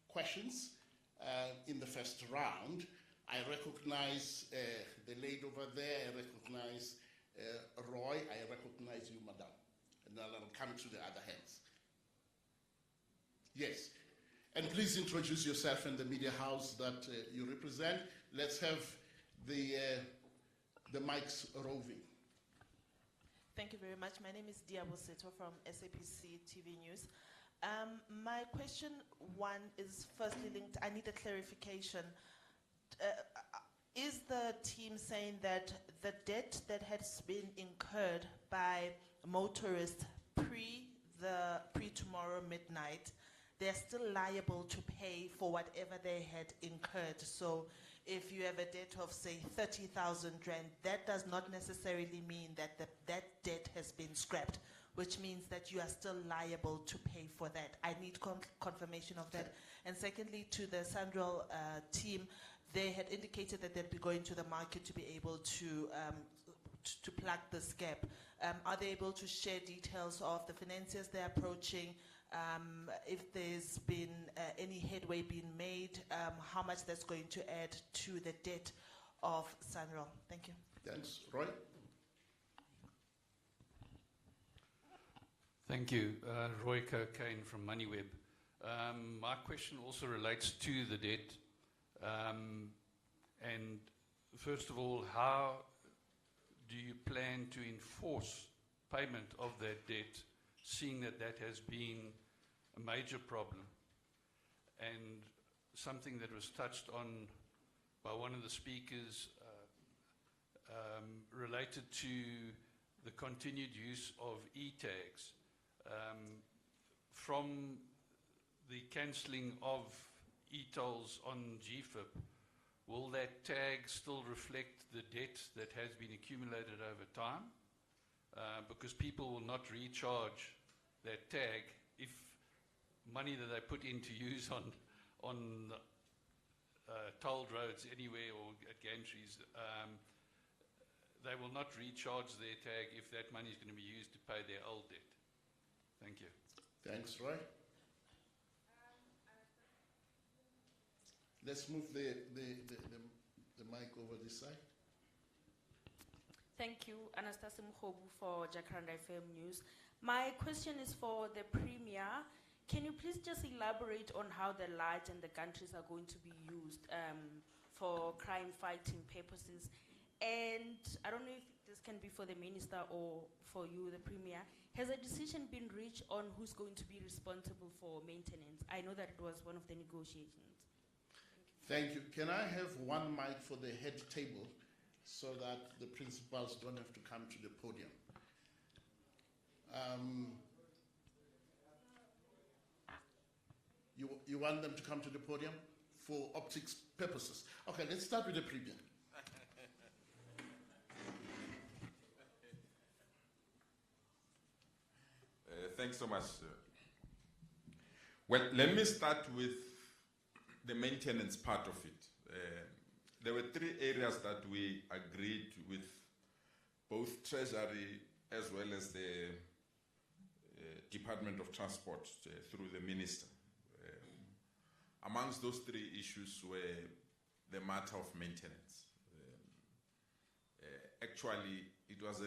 questions in the first round. I recognize the lady over there, I recognize Roy, I recognize you, madam. And then I'll come to the other hands. Yes. And please introduce yourself and the media house that you represent. Let's have the mics roving. Thank you very much. My name is Diabo Seto from SAPC TV News. My question 1 is firstly linked, I need a clarification. Is the team saying that the debt that has been incurred by motorists pre-tomorrow midnight, they're still liable to pay for whatever they had incurred? So if you have a debt of, say, 30,000 rand, that does not necessarily mean that that debt has been scrapped, which means that you are still liable to pay for that. I need confirmation of that. And secondly, to the Sandrel team, they had indicated that they'd be going to the market to be able to plug this gap. Are they able to share details of the financiers they're approaching, if there's been any headway being made, how much that's going to add to the debt of Sandrel? Thank you. Thanks. Roy? Thank you. Roy Cocaine from MoneyWeb. My question also relates to the debt. And first of all, how do you plan to enforce payment of that debt, seeing that that has been a major problem? And something that was touched on by one of the speakers related to the continued use of e-tags. From the cancelling of e-tolls on GFIP, will that tag still reflect the debt that has been accumulated over time? Because people will not recharge that tag if money that they put in to use on tolled roads anywhere or at gantries, they will not recharge their tag if that money is going to be used to pay their old debt. Thank you. Thanks, Roy. Let's move the mic over this side. Thank you, Anastasia Mkhobu for Jacaranda FM News. My question is for the Premier. Can you please just elaborate on how the lights and the gantries are going to be used for crime-fighting purposes? And I don't know if this can be for the Minister or for you, the Premier. Has a decision been reached on who's going to be responsible for maintenance? I know that it was one of the negotiations. Thank you. Can I have one mic for the head table so that the principals don't have to come to the podium? You want them to come to the podium for optics purposes? Okay, let's start with the Premier. Thanks so much. Well, let me start with the maintenance part of it. There were 3 areas that we agreed with both Treasury as well as the Department of Transport through the Minister. Amongst those 3 issues were the matter of maintenance. Actually, it was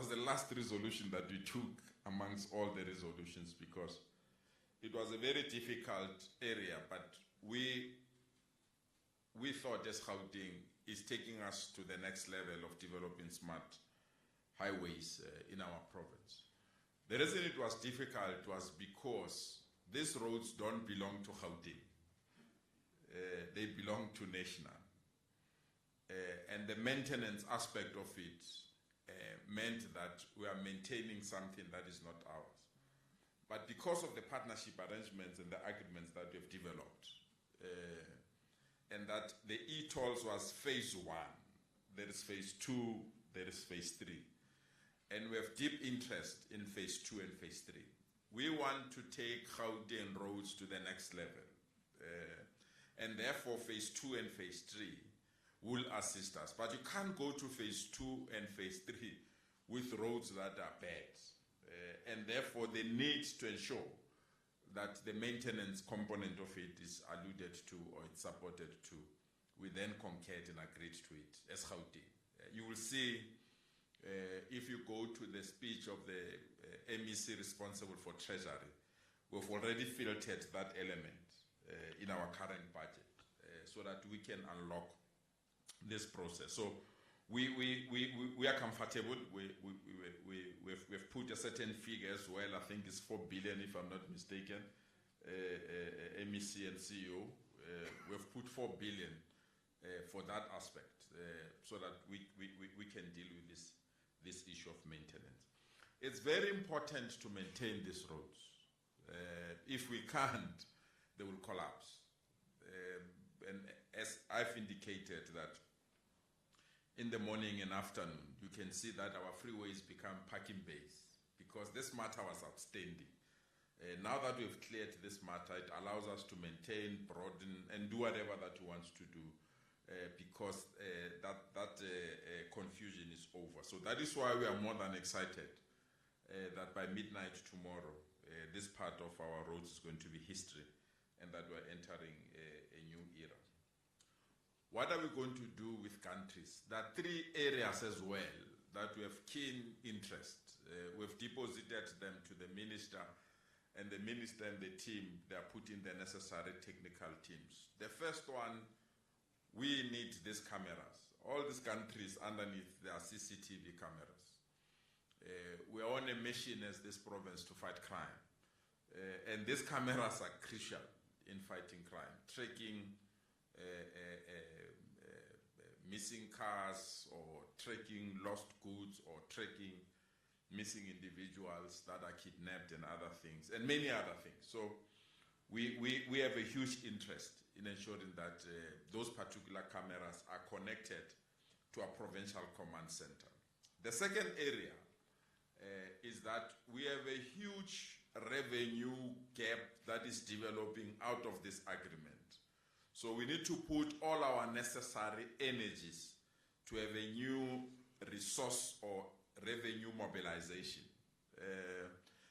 the last resolution that we took amongst all the resolutions because it was a very difficult area, but we thought as Gauteng is taking us to the next level of developing smart highways in our province. The reason it was difficult was because these roads don't belong to Gauteng. they belong to national. And the maintenance aspect of it meant that we are maintaining something that is not ours. But because of the partnership arrangements and the agreements that we have developed, and that the e-tolls was phase 1, there is phase 2, there is phase 3. And we have deep interest in phase 2 and phase 3. We want to take Gauteng roads to the next level. And therefore phase 2 and phase 3 will assist us. But you can't go to phase 2 and phase 3 with roads that are bad. And therefore they need to ensure that the maintenance component of it is alluded to or it's supported to. We then concurred and agreed to it as Gauteng. You will see if you go to the speech of the MEC responsible for Treasury, we've already filtered that element in our current budget so that we can unlock this process. So we are comfortable. We've put a certain figure as well. I think it's 4 billion, if I'm not mistaken. MEC and CEO, we've put 4 billion for that aspect so that we can deal with this issue of maintenance. It's very important to maintain these roads. If we can't, they will collapse. And as I've indicated that in the morning and afternoon, you can see that our freeways become parking bays because this matter was outstanding. Now that we've cleared this matter, it allows us to maintain, broaden, and do whatever that we want to do because that confusion is over. So that is why we are more than excited that by midnight tomorrow, this part of our roads is going to be history and that we're entering a new era. What are we going to do with countries? There are 3 areas as well that we have keen interest. We've deposited them to the minister, and the minister and the team, they are putting the necessary technical teams. The first one, we need these cameras. All these countries underneath, there are CCTV cameras. We are on a mission as this province to fight crime. And these cameras are crucial in fighting crime, tracking missing cars or tracking lost goods or tracking missing individuals that are kidnapped and other things, and many other things. So we have a huge interest in ensuring that those particular cameras are connected to a provincial command center. The second area is that we have a huge revenue gap that is developing out of this agreement. So we need to put all our necessary energies to have a new resource or revenue mobilization.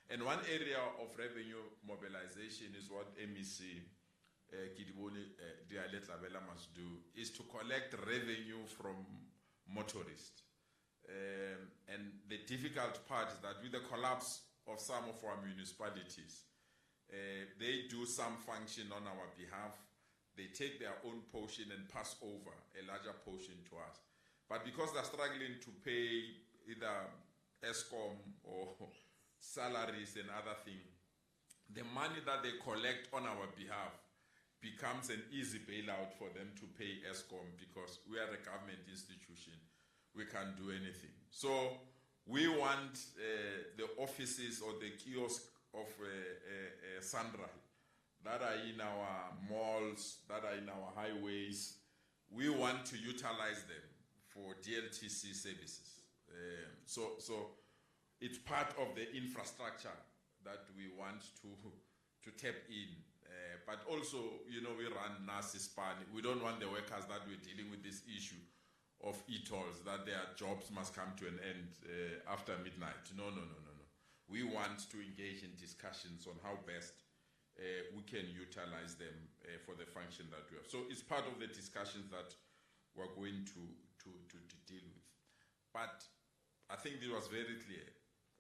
And one area of revenue mobilization is what MEC Kidiboni Dialet-Labella must do, is to collect revenue from motorists. And the difficult part is that with the collapse of some of our municipalities, they do some function on our behalf. They take their own portion and pass over a larger portion to us. But because they're struggling to pay either ESCOM or salaries and other things, the money that they collect on our behalf becomes an easy bailout for them to pay ESCOM because we are a government institution. We can't do anything. So we want the offices or the kiosks of Sandra that are in our malls, that are in our highways, we want to utilize them for DLTC services. So it's part of the infrastructure that we want to tap in. But also, we run NASISPAN. We don't want the workers that we're dealing with this issue of e-tolls, that their jobs must come to an end after midnight. No. We want to engage in discussions on how best we can utilize them for the function that we have. So it's part of the discussions that we're going to deal with. But I think it was very clear.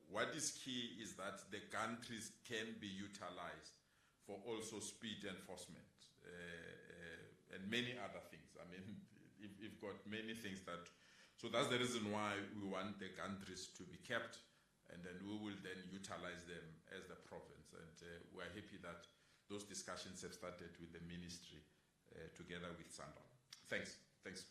What is key is that the countries can be utilized for also speed enforcement and many other things. I mean, you've got many things that... So that's the reason why we want the countries to be kept, and then we will then utilize them as the province. And we're happy that those discussions have started with the ministry together with Sandal. Thanks. Thanks.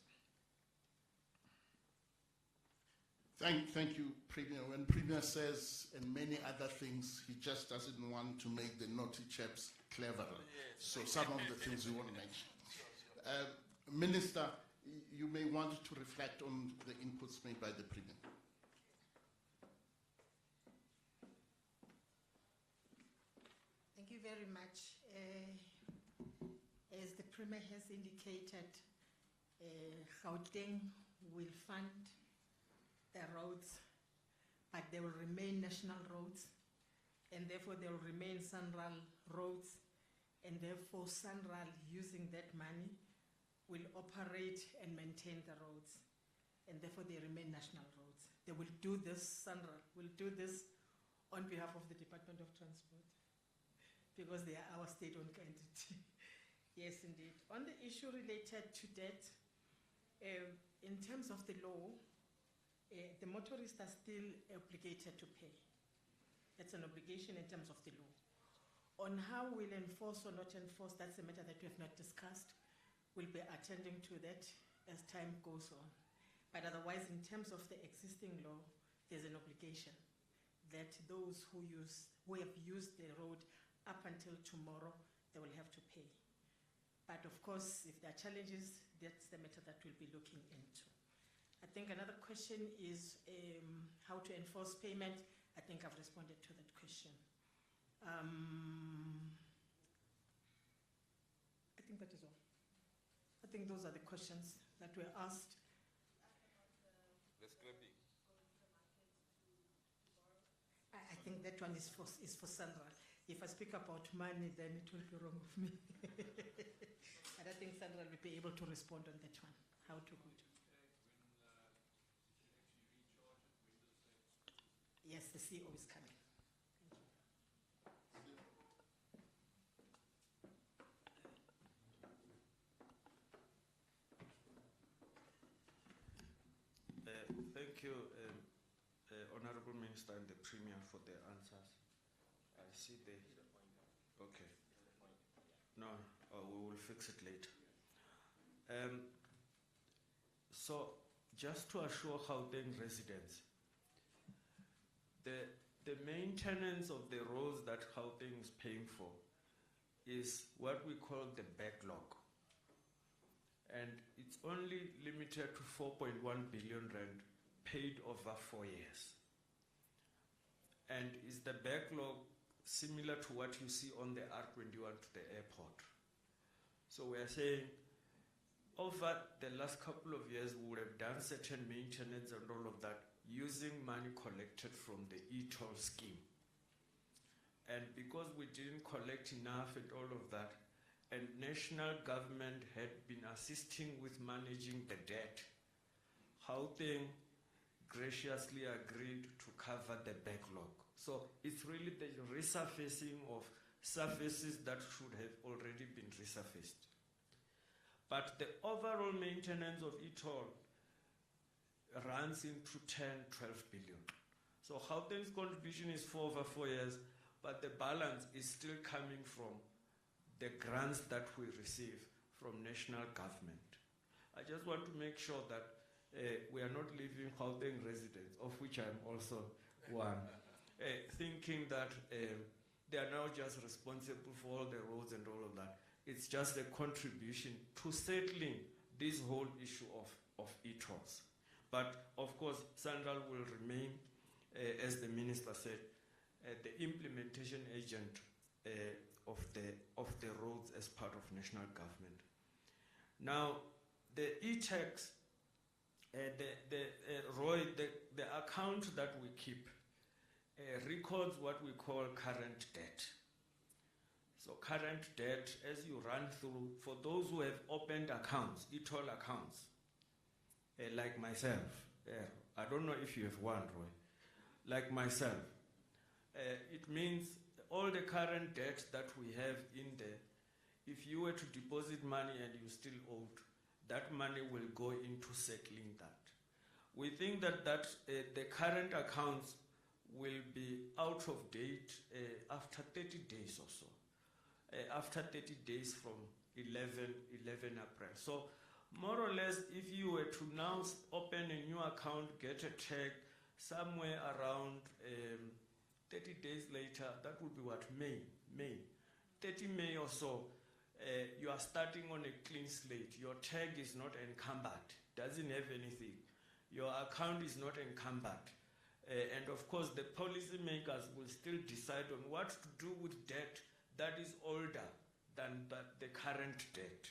Thank you, Premier. When Premier says and many other things, he just doesn't want to make the naughty chaps cleverer. Yes. So some of the things we want to mention. Minister, you may want to reflect on the inputs made by the Premier. Thank you very much. As the Premier has indicated, Gauteng will fund the roads, but they will remain national roads, and therefore they will remain SANRAL roads, and therefore SANRAL, using that money, will operate and maintain the roads, and therefore they remain national roads. They will do this, SANRAL will do this on behalf of the Department of Transport, because they are our state-owned entity. Yes, indeed. On the issue related to debt, in terms of the law, the motorists are still obligated to pay. That's an obligation in terms of the law. On how we'll enforce or not enforce, that's a matter that we have not discussed. We'll be attending to that as time goes on. But otherwise, in terms of the existing law, there's an obligation that those who have used the road up until tomorrow, they will have to pay. But of course, if there are challenges, that's the matter that we'll be looking into. I think another question is how to enforce payment. I think I've responded to that question. I think that is all. I think those are the questions that were asked. The scrapping. I think that one is for Sandra. If I speak about money, then it will be wrong of me. And I think Sandra will be able to respond on that one. How to go to. Yes, the CEO is coming. Thank you, Honorable Minister and the Premier, for the answers. I see the... Okay. No, we will fix it later. So, just to assure Gauteng residents, the maintenance of the roads that Gauteng is paying for is what we call the backlog. And it's only limited to 4.1 billion rand paid over 4 years. And is the backlog similar to what you see on the R21 to the airport? So we are saying over the last couple of years we would have done certain maintenance and all of that using money collected from the e-toll scheme. And because we didn't collect enough and all of that, and national government had been assisting with managing the debt, Gauteng graciously agreed to cover the backlog. So it's really the resurfacing of surfaces that should have already been resurfaced. But the overall maintenance of e-toll runs into 10, 12 billion. So Gauteng's contribution is for over 4 years, but the balance is still coming from the grants that we receive from national government. I just want to make sure that we are not leaving Gauteng residents, of which I'm also one, thinking that they are now just responsible for all the roads and all of that. It's just a contribution to settling this whole issue of e-tolls. But of course, SANRAL will remain, as the minister said, the implementation agent of the roads as part of national government. Now, the e-tax, the account that we keep records what we call current debt. So current debt, as you run through, for those who have opened accounts, e-toll accounts, like myself, I don't know if you have one, Roy, like myself, it means all the current debt that we have in there, if you were to deposit money and you still owed, that money will go into settling that. We think that the current accounts will be out of date after 30 days or so. After 30 days from 11 April. So more or less, if you were to now open a new account, get a tag somewhere around 30 days later, that would be what, May, 30 May or so, you are starting on a clean slate. Your tag is not encumbered, doesn't have anything. Your account is not encumbered. And of course, the policymakers will still decide on what to do with debt that is older than the current debt.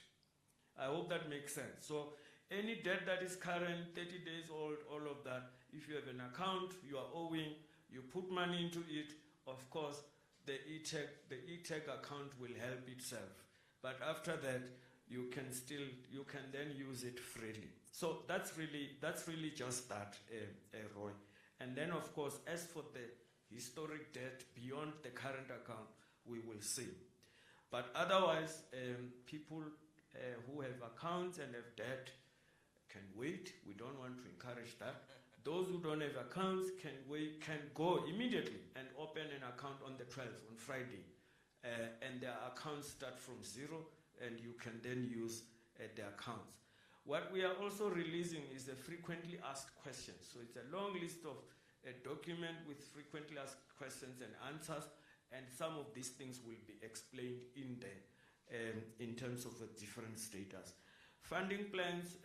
I hope that makes sense. So any debt that is current, 30 days old, all of that, if you have an account, you are owing, you put money into it, of course, the e-tag account will help itself. But after that, you can then use it freely. So that's really just that, Roy. And then, of course, as for the historic debt beyond the current account, we will see. But otherwise, people who have accounts and have debt can wait. We don't want to encourage that. Those who don't have accounts can go immediately and open an account on the 12th, on Friday. And their accounts start from zero, and you can then use the accounts. What we are also releasing is the frequently asked questions. So it's a long list of a document with frequently asked questions and answers, and some of these things will be explained in there in terms of the different status. Funding plans,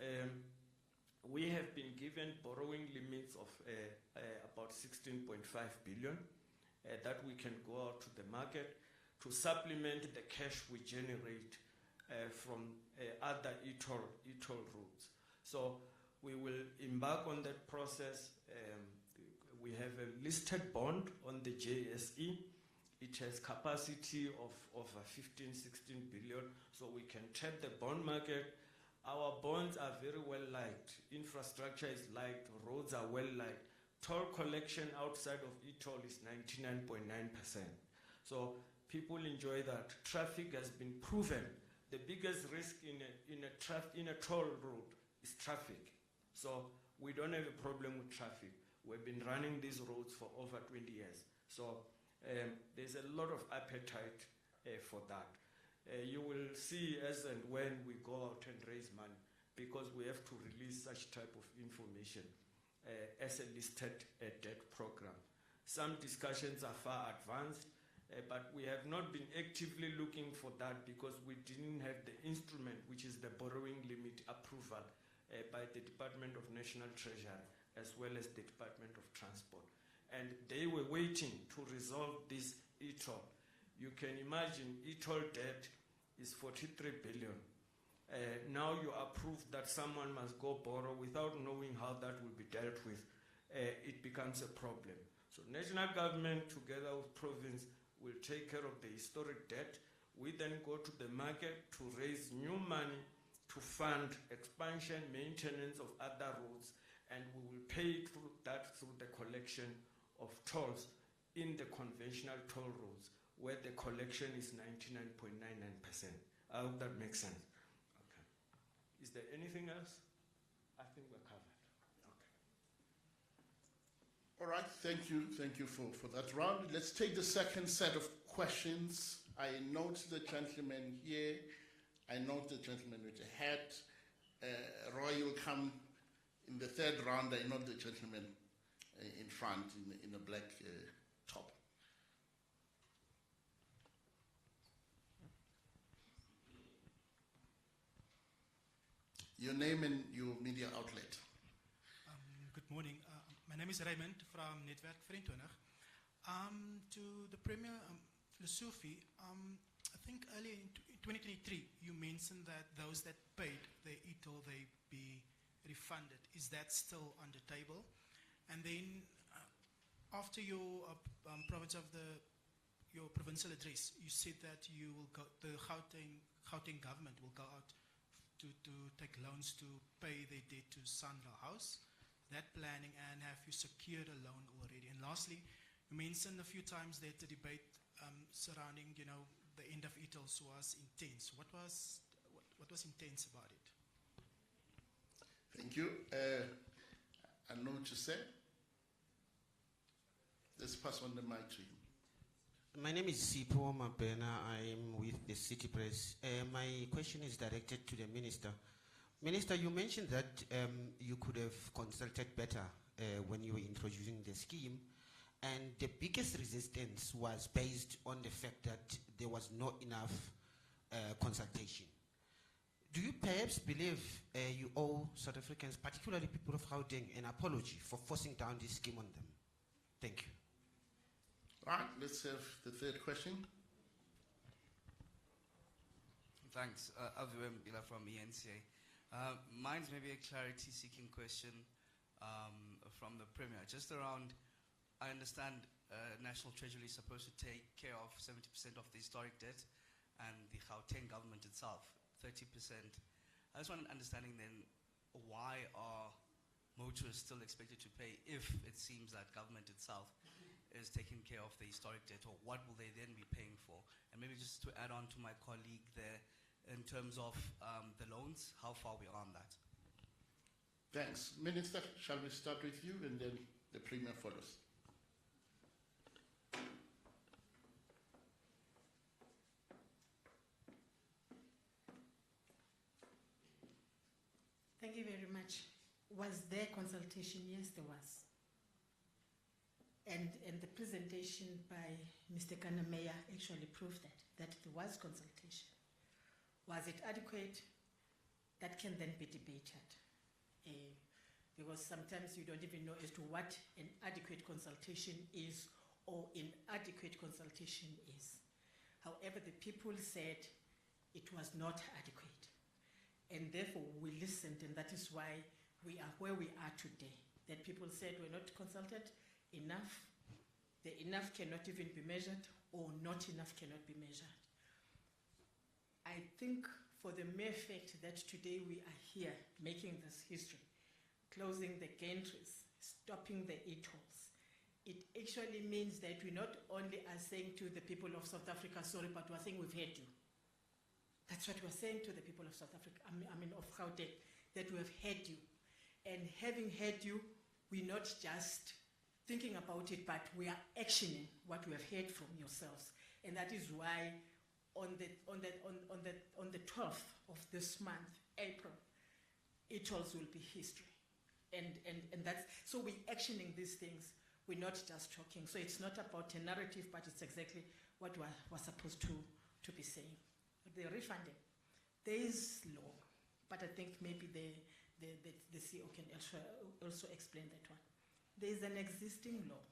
we have been given borrowing limits of about 16.5 billion that we can go out to the market to supplement the cash we generate from other e-toll routes. So we will embark on that process. We have a listed bond on the JSE. It has capacity of over 15, 16 billion, so we can tap the bond market. Our bonds are very well liked. Infrastructure is liked, roads are well liked. Toll collection outside of e-toll is 99.9%. So people enjoy that. Traffic has been proven. The biggest risk in a toll road is traffic. So we don't have a problem with traffic. We've been running these roads for over 20 years. So there's a lot of appetite for that. You will see as and when we go out and raise money, because we have to release such type of information as a listed debt program. Some discussions are far advanced, but we have not been actively looking for that because we didn't have the instrument, which is the borrowing limit approval by the Department of National Treasury as well as the Department of Transport. And they were waiting to resolve this e-toll. You can imagine e-toll debt is 43 billion. Now you approve that someone must go borrow without knowing how that will be dealt with. It becomes a problem. So national government together with province will take care of the historic debt. We then go to the market to raise new money to fund expansion, maintenance of other roads, and we will pay through the collection of tolls in the conventional toll roads, where the collection is 99.99%. I hope that makes sense. Okay. Is there anything else? I think we're covered. Okay. All right, thank you for that round. Let's take the second set of questions. I note the gentleman here. I note the gentleman with the hat. Roy will come in the third round. I note the gentleman in front in a black top. Your name and your media outlet. Good morning. My name is Raymond from Netwerk 24. To the Premier Lesofie, I think earlier in 2023 you mentioned that those that paid their e-toll, they be refunded. Is that still on the table? And then after your your provincial address, you said that you will go, the Gauteng government will go out to take loans to pay their debt to Sanral House. That planning, and have you secured a loan already? And lastly, you mentioned a few times that the debate surrounding, the end of e-tolls was intense. What was intense about it? Thank you. I know what you said. Let's pass on the mic to you. My name is Sipo Mabena. I'm with the City Press. My question is directed to the Minister. Minister, you mentioned that you could have consulted better when you were introducing the scheme, and the biggest resistance was based on the fact that there was not enough consultation. Do you perhaps believe you owe South Africans, particularly people of Gauteng, an apology for forcing down this scheme on them? Thank you. Right, let's have the third question. Thanks. Aviwem Bila from ENCA. Mine's maybe a clarity-seeking question from the Premier. Just around, I understand National Treasury is supposed to take care of 70% of the historic debt and the Gauteng government itself, 30%. I just want an understanding then, why are motorists still expected to pay if it seems that government itself is taking care of the historic debt, or what will they then be paying for? And maybe just to add on to my colleague there, in terms of the loans, how far we are on that? Thanks. Minister, shall we start with you and then the Premier follows? Thank you very much. Was there consultation? Yes, there was. And the presentation by Mr. Kanameya actually proved that there was consultation. Was it adequate? That can then be debated. Because sometimes you don't even know as to what an adequate consultation is or inadequate consultation is. However, the people said it was not adequate. And therefore we listened, and that is why we are where we are today. That people said we're not consulted enough. The enough cannot even be measured, or not enough cannot be measured. I think for the mere fact that today we are here making this history, closing the gantries, stopping the e-tolls, it actually means that we not only are saying to the people of South Africa, sorry, but we're saying we've heard you. That's what we're saying to the people of South Africa, of Gauteng, that we have heard you. And having heard you, we're not just thinking about it, but we are actioning what we have heard from yourselves. And that is why on the 12th of this month, April, e-tolls will be history. And that's, so we're actioning these things. We're not just talking. So it's not about a narrative, but it's exactly what we're supposed to be saying. The refunding, there is law, but I think maybe the CEO can also explain that one. There is an existing law.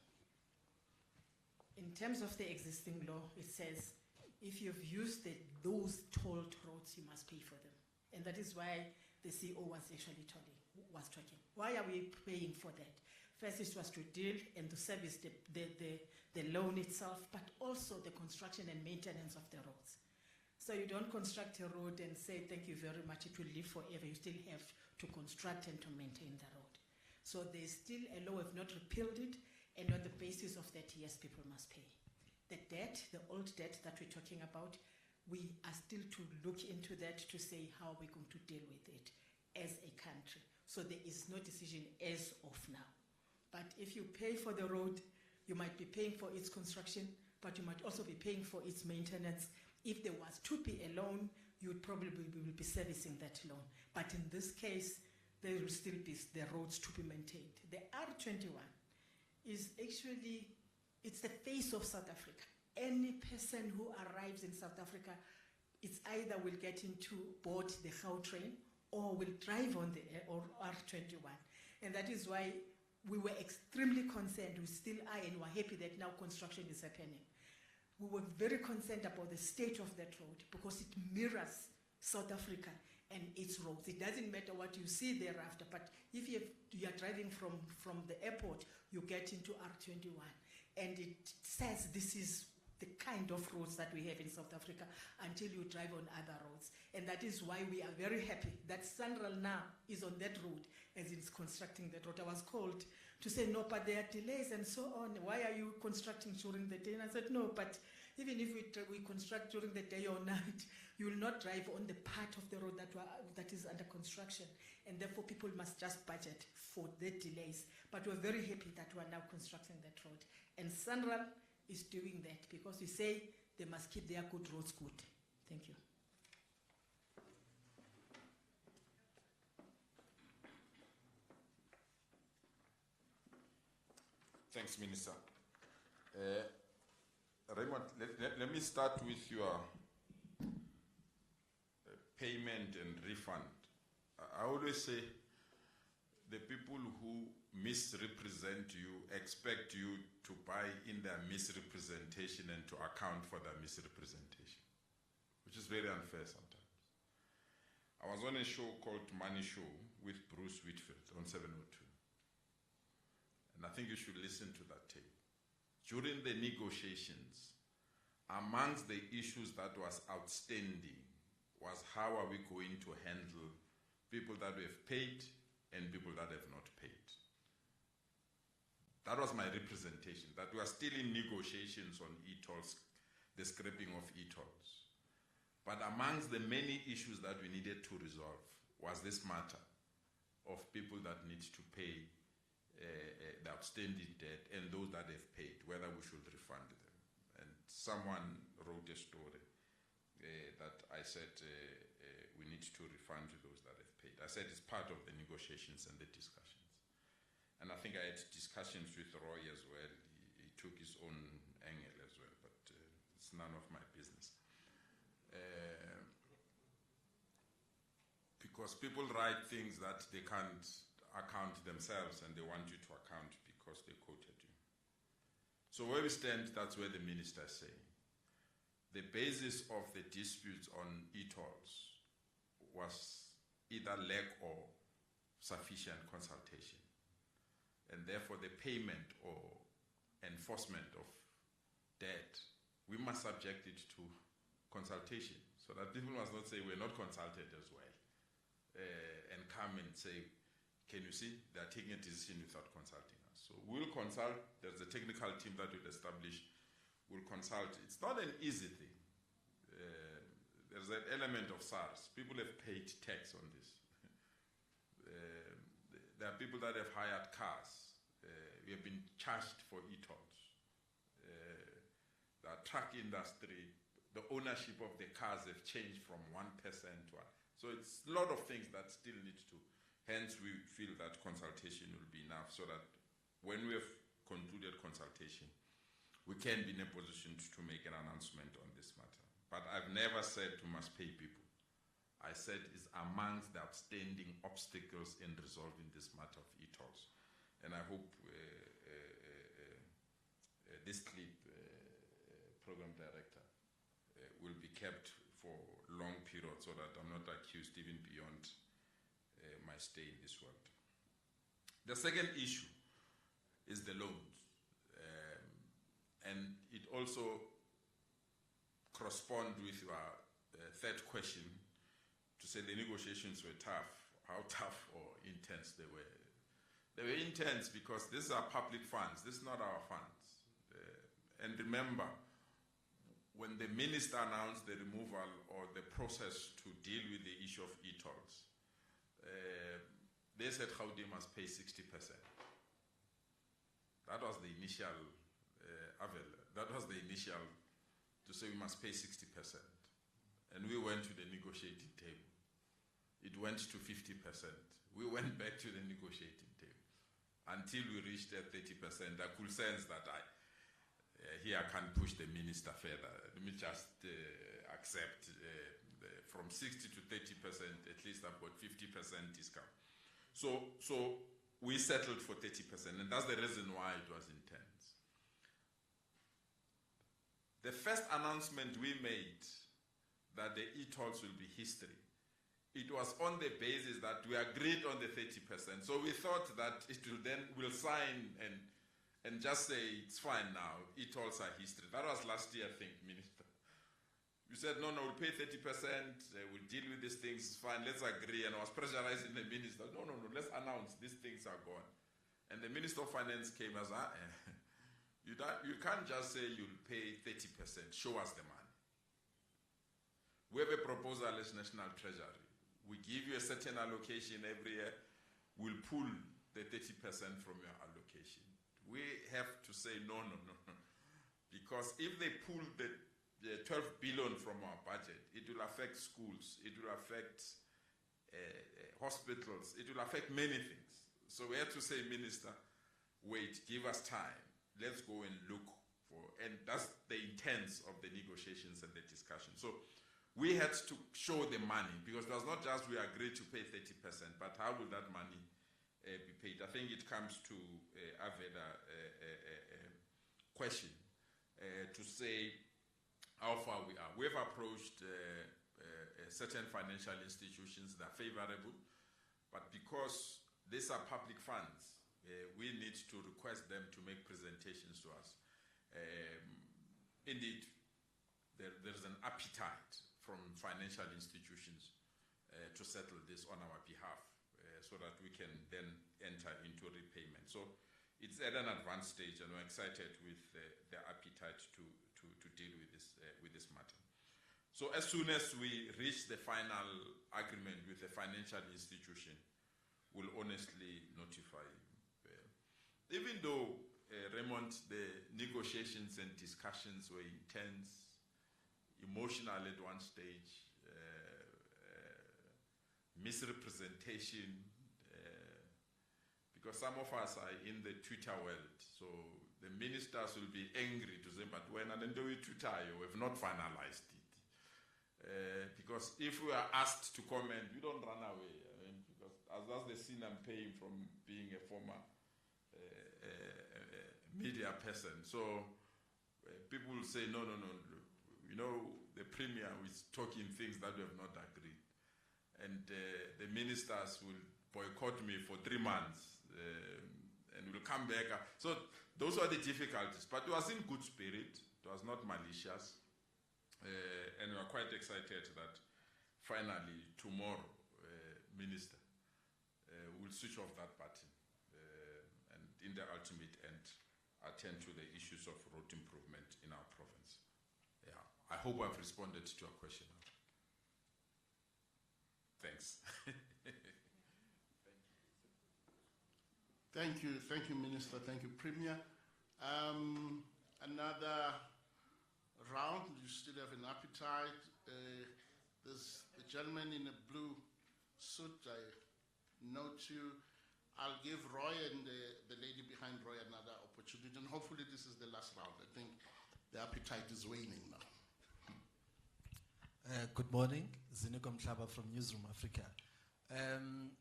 In terms of the existing law, it says if you've used those tolled roads, you must pay for them. And that is why the CEO was actually talking. Why are we paying for that? First, it was to deal and to service the loan itself, but also the construction and maintenance of the roads. So you don't construct a road and say, thank you very much, it will live forever. You still have to construct and to maintain the road. So there's still a law, we've not repealed it, and on the basis of that, yes, people must pay. The debt, the old debt that we're talking about, we are still to look into that to say how we're going to deal with it as a country. So there is no decision as of now. But if you pay for the road, you might be paying for its construction, but you might also be paying for its maintenance. If there was to be a loan, you would probably be servicing that loan. But in this case, there will still be the roads to be maintained. The R21 is actually, it's the face of South Africa. Any person who arrives in South Africa, it's either will get into board the Gautrain or will drive on the R21. And that is why we were extremely concerned, we still are, and we're happy that now construction is happening. We were very concerned about the state of that road because it mirrors South Africa and its roads. It doesn't matter what you see thereafter, but if you are driving from the airport, you get into R21. And it says this is the kind of roads that we have in South Africa until you drive on other roads. And that is why we are very happy that Sanral now is on that road as it's constructing that road. I was called to say, no, but there are delays and so on. Why are you constructing during the day? And I said, no, but even if we construct during the day or night, you will not drive on the part of the road that is under construction. And therefore, people must just budget for the delays. But we're very happy that we're now constructing that road. And Sanral is doing that, because we say they must keep their good roads good. Thank you. Thanks, Minister. Raymond, let me start with your payment and refund. I always say the people who misrepresent you expect you to buy in their misrepresentation and to account for their misrepresentation, which is very unfair sometimes. I was on a show called Money Show with Bruce Whitfield on 702. And I think you should listen to that tape. During the negotiations, amongst the issues that was outstanding was how are we going to handle people that have paid and people that have not paid. That was my representation, that we are still in negotiations on e-tolls, the scrapping of e-tolls. But amongst the many issues that we needed to resolve was this matter of people that need to pay the outstanding debt and those that have paid, whether we should refund them. And someone wrote a story that I said we need to refund those that have paid. I said it's part of the negotiations and the discussions. And I think I had discussions with Roy as well. He took his own angle as well, but it's none of my business. Because people write things that they can't account themselves and they want you to account because they quoted you. So where we stand, that's where the minister is saying. The basis of the disputes on e-tolls was either lack or sufficient consultation. And therefore the payment or enforcement of debt, we must subject it to consultation so that people must not say we're not consulted as well and come and say, can you see, they're taking a decision without consulting us. So we'll consult, there's a technical team that we'll establish, we'll consult. It's not an easy thing. There's an element of SARS. People have paid tax on this. There are people that have hired cars. We have been charged for e-tolls. The truck industry, the ownership of the cars have changed from 1% to so it's a lot of things that still need to. Hence, we feel that consultation will be enough so that when we have concluded consultation, we can be in a position to make an announcement on this matter. But I've never said to must pay people. I said it's amongst the outstanding obstacles in resolving this matter of e-tolls. And I hope this clip, program director, will be kept for long periods so that I'm not accused even beyond my stay in this world. The second issue is the loans. And it also corresponds with your third question to say the negotiations were tough. How tough or intense they were. They were intense because these are public funds. This is not our funds. And remember, when the minister announced the removal or the process to deal with the issue of e-tolls, they said Gauteng must pay 60%. That was the initial, that was the initial to say we must pay 60%. And we went to the negotiating table. It went to 50%. We went back to the negotiating table until we reached that 30%. I could sense that here I can't push the minister further. Let me just accept from 60 to 30%, at least I've got 50% discount. So we settled for 30%, and that's the reason why it was intense. The first announcement we made that the e-tolls will be history, it was on the basis that we agreed on the 30%. So we thought that it will then, we'll sign and just say it's fine now, e-tolls are history. That was last year, I think, Minister. You said, no, we'll pay 30%, we'll deal with these things, fine, let's agree. And I was pressurizing the minister, no, let's announce these things are gone. And the Minister of Finance came as, you can't just say you'll pay 30%, show us the money. We have a proposal as National Treasury. We give you a certain allocation every year, we'll pull the 30% from your allocation. We have to say, no. Because if they pull the 12 billion from our budget, it will affect schools, it will affect hospitals, it will affect many things. So we have to say, Minister, wait, give us time. Let's go and look for, and that's the intent of the negotiations and the discussion. So we had to show the money, because it was not just we agreed to pay 30%, but how will that money be paid? I think it comes to Aveda question to say how far we are. We have approached certain financial institutions that are favorable, but because these are public funds, we need to request them to make presentations to us. Indeed, there's an appetite from financial institutions to settle this on our behalf, so that we can then enter into repayment. So it's at an advanced stage, and we're excited with the appetite to deal with this matter. So as soon as we reach the final agreement with the financial institution, we'll honestly notify you. Even though, Raymond, the negotiations and discussions were intense, emotional at one stage, misrepresentation, because some of us are in the Twitter world, so the ministers will be angry to say, but when I do it Twitter, we have not finalized it. Because if we are asked to comment, we don't run away. I mean, because that's the sin I'm paying from being a former media person. So people will say, no, you know, the Premier is talking things that we have not agreed. And the ministers will boycott me for 3 months and will come back. So those are the difficulties. But it was in good spirit. It was not malicious. And we are quite excited that finally tomorrow, Minister, will switch off that button and in the ultimate end attend to the issues of road improvement in our province. Yeah, I hope I've responded to your question. Thanks. Thank you, Minister. Thank you, Premier. Another round. You still have an appetite. There's a gentleman in a blue suit. I note you. I'll give Roy and the lady behind Roy another opportunity, and hopefully this is the last round. I think the appetite is waning now. Good morning, Ziniko Mhlaba from Newsroom Africa.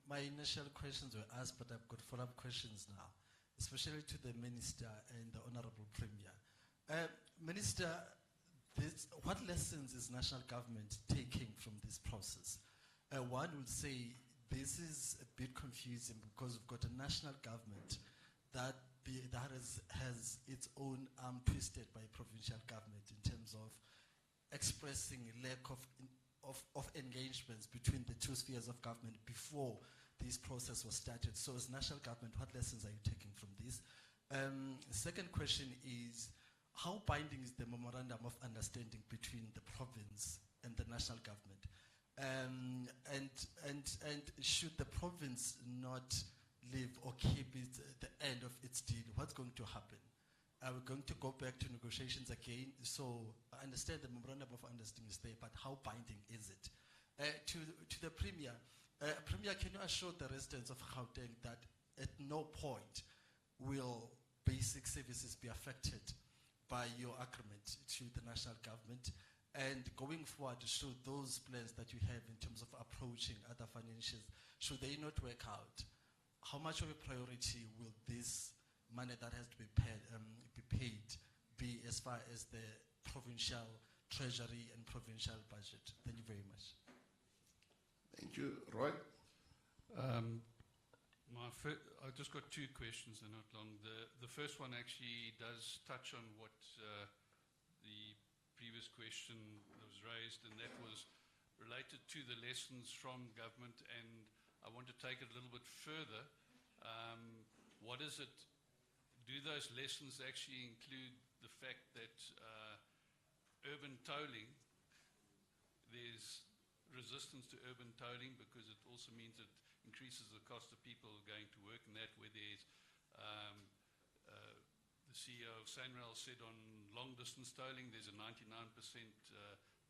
My initial questions were asked, but I've got follow-up questions now, especially to the Minister and the Honorable Premier. Minister, what lessons is national government taking from this process? One would say this is a bit confusing because we've got a national government that has its own arm twisted by provincial government in terms of expressing a lack of engagements between the two spheres of government before this process was started. So as national government, what lessons are you taking from this? Second question is, how binding is the memorandum of understanding between the province and the national government? And should the province not live or keep it at the end of its deal, what's going to happen? Are we going to go back to negotiations again? So I understand the memorandum of understanding is there, but how binding is it? To the Premier, Premier, can you assure the residents of Gauteng that at no point will basic services be affected by your agreement to the national government? And going forward, should those plans that you have in terms of approaching other financials, should they not work out, how much of a priority will this money that has to be paid be as far as the provincial treasury and provincial budget? Thank you very much. Thank you. Roy? I just got two questions, they're not long. The first one actually does touch on what the previous question was raised, and that was related to the lessons from government, and I want to take it a little bit further. What is it? Do those lessons actually include the fact that urban tolling, there's resistance to urban tolling because it also means it increases the cost of people going to work, and that where there's the CEO of Sanrail said on long distance tolling there's a 99%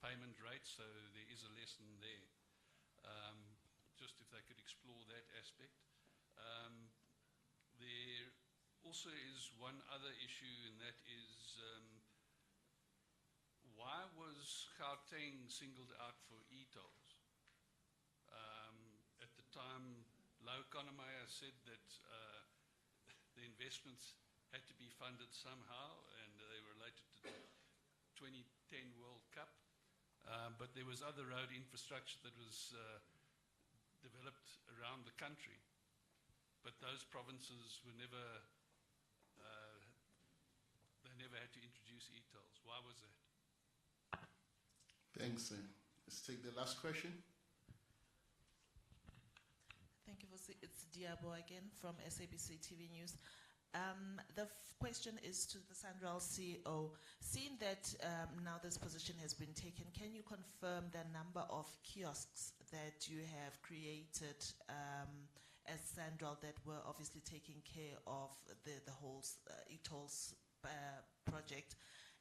payment rate, so there is a lesson there. Just if they could explore that aspect. There also is one other issue, and that is why was Gauteng singled out for e-tolls? At the time, Lau Konemeier said that the investments had to be funded somehow, and they were related to the 2010 World Cup. But there was other road infrastructure that was developed around the country. But those provinces were never, they never had to introduce e-tolls. Why was that? Thanks. Let's take the last question. Thank you. It's Diabo again from SABC TV News. The question is to the Sanrail CEO. Seeing that now this position has been taken, can you confirm the number of kiosks that you have created as Sanrail that were obviously taking care of the whole e-tolls project?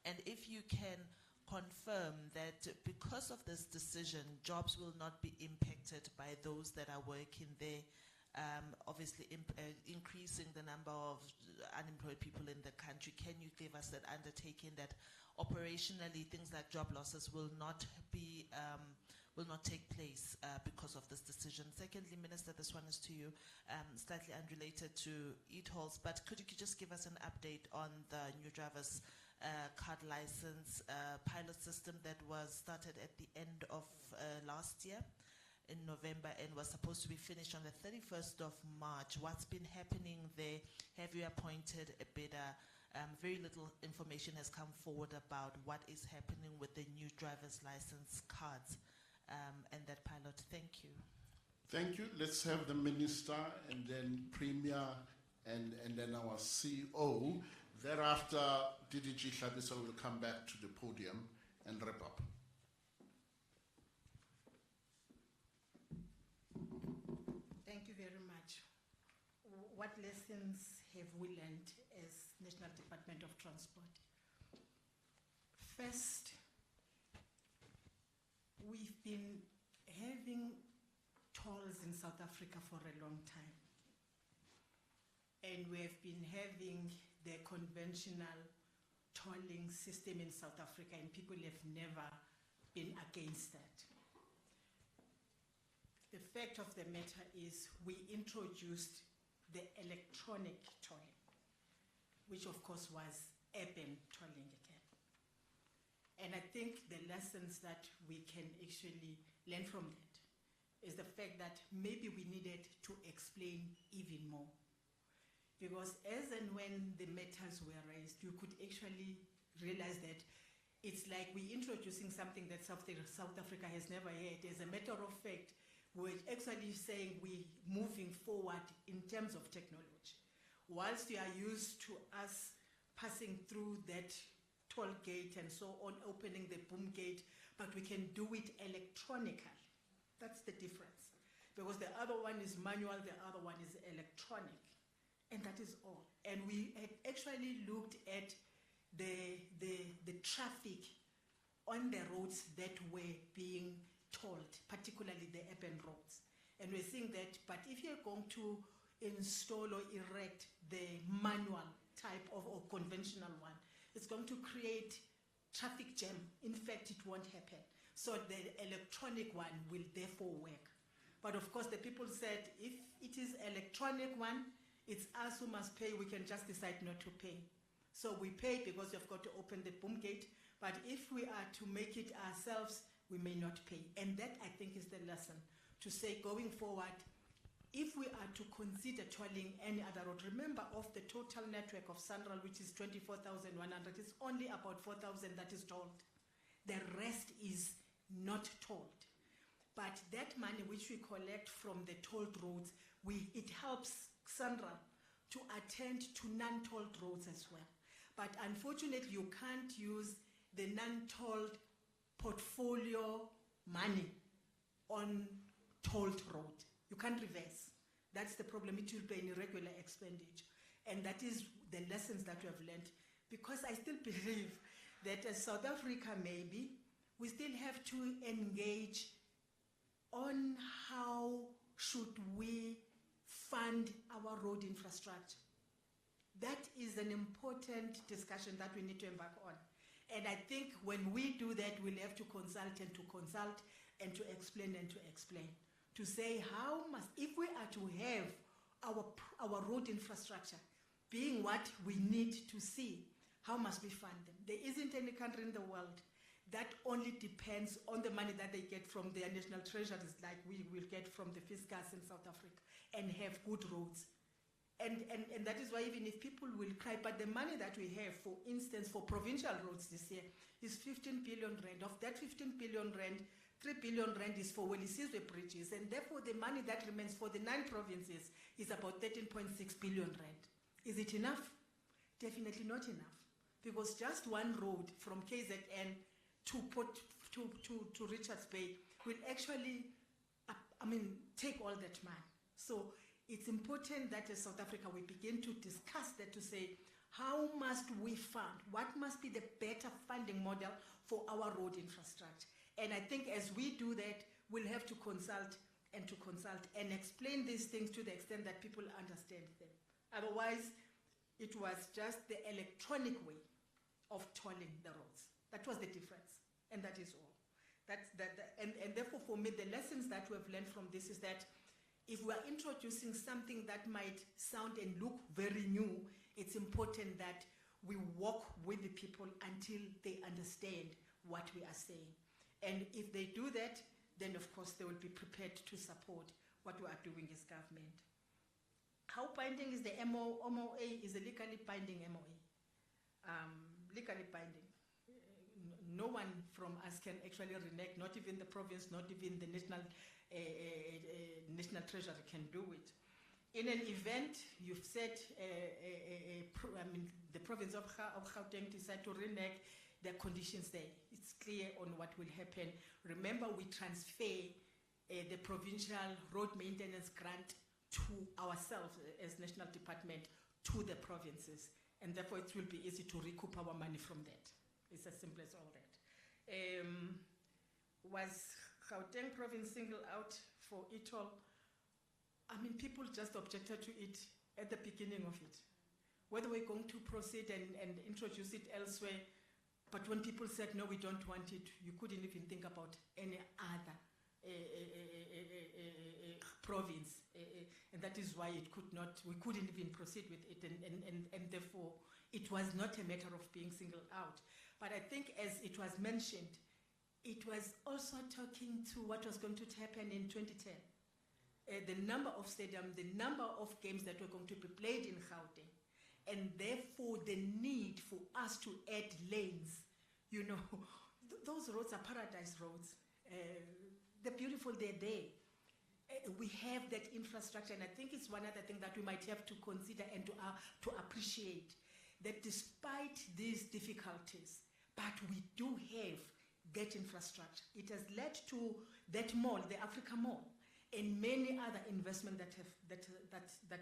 And if you can confirm that because of this decision, jobs will not be impacted by those that are working there, obviously increasing the number of unemployed people in the country. Can you give us that undertaking that operationally things like job losses will not be will not take place because of this decision? Secondly, Minister, this one is to you, slightly unrelated to e-tolls, but could you just give us an update on the new driver's card license pilot system that was started at the end of last year in November and was supposed to be finished on the 31st of March. What's been happening there? Have you appointed a bidder? Very little information has come forward about what is happening with the new driver's license cards and that pilot. Thank you. Thank you. Let's have the Minister and then Premier and then our CEO. Thereafter, DDG Hlabisa will come back to the podium and wrap up. Thank you very much. What lessons have we learned as National Department of Transport? First, we've been having tolls in South Africa for a long time. And we have been having the conventional tolling system in South Africa, and people have never been against that. The fact of the matter is we introduced the electronic tolling, which of course was urban tolling again. And I think the lessons that we can actually learn from that is the fact that maybe we needed to explain even more. Because as and when the matters were raised, you could actually realize that it's like we're introducing something that South Africa has never had. As a matter of fact, we're actually saying we're moving forward in terms of technology. Whilst you are used to us passing through that toll gate and so on, opening the boom gate, but we can do it electronically. That's the difference. Because the other one is manual, the other one is electronic. And that is all. And we had actually looked at the traffic on the roads that were being tolled, particularly the urban roads. And we're seeing that, but if you're going to install or erect the manual type of or conventional one, it's going to create traffic jam. In fact, it won't happen. So the electronic one will therefore work. But of course, the people said, if it is electronic one, it's us who must pay. We can just decide not to pay. So we pay because we've got to open the boom gate. But if we are to make it ourselves, we may not pay. And that, I think, is the lesson. To say, going forward, if we are to consider tolling any other road, remember of the total network of Sanrail, which is 24,100, it's only about 4,000 that is tolled. The rest is not tolled. But that money which we collect from the tolled roads, it helps Sanrail to attend to non-tolled roads as well. But unfortunately, you can't use the non-tolled portfolio money on tolled road. You can't reverse. That's the problem. It will be an irregular expenditure. And that is the lessons that we have learned, because I still believe that as South Africa maybe, we still have to engage on how should we fund our road infrastructure. That is an important discussion that we need to embark on. And I think when we do that, we'll have to consult and to explain to say how must, if we are to have our road infrastructure being what we need to see, how must we fund them? There isn't any country in the world that only depends on the money that they get from their national treasuries, like we will get from the fiscus in South Africa, and have good roads. And that is why even if people will cry, but the money that we have, for instance, for provincial roads this year is 15 billion rand. Of that 15 billion rand, 3 billion rand is for Welisizwe bridges, and therefore the money that remains for the 9 provinces is about 13.6 billion rand. Is it enough? Definitely not enough, because just one road from KZN to Richards Bay will actually, take all that money. So it's important that as South Africa we begin to discuss that, to say how must we fund, what must be the better funding model for our road infrastructure. And I think as we do that, we'll have to consult and explain these things to the extent that people understand them. Otherwise, it was just the electronic way of tolling the roads. That was the difference, and that is all. And therefore, for me, the lessons that we have learned from this is that if we are introducing something that might sound and look very new, it's important that we walk with the people until they understand what we are saying. And if they do that, then of course they will be prepared to support what we are doing as government. How binding is the MOA? Is a legally binding MOA. Legally binding. No one from us can actually renege, not even the province, not even the national treasury can do it. In an event, you've said the province of Gauteng decide to renege, the conditions there. It's clear on what will happen. Remember, we transfer the provincial road maintenance grant to ourselves as national department to the provinces, and therefore it will be easy to recoup our money from that. It's as simple as all that. Was Gauteng province singled out for e-toll? People just objected to it at the beginning of it. Whether we're going to proceed and introduce it elsewhere, but when people said, no, we don't want it, you couldn't even think about any other province. And that is why we couldn't even proceed with it. And therefore, it was not a matter of being singled out. But I think, as it was mentioned, it was also talking to what was going to happen in 2010. The number of stadiums, the number of games that were going to be played in Gauteng, and therefore the need for us to add lanes. Those roads are paradise roads. They're beautiful, they're there. We have that infrastructure, and I think it's one other thing that we might have to consider and to appreciate, that despite these difficulties, but we do have that infrastructure. It has led to that mall, the Africa Mall, and many other investments that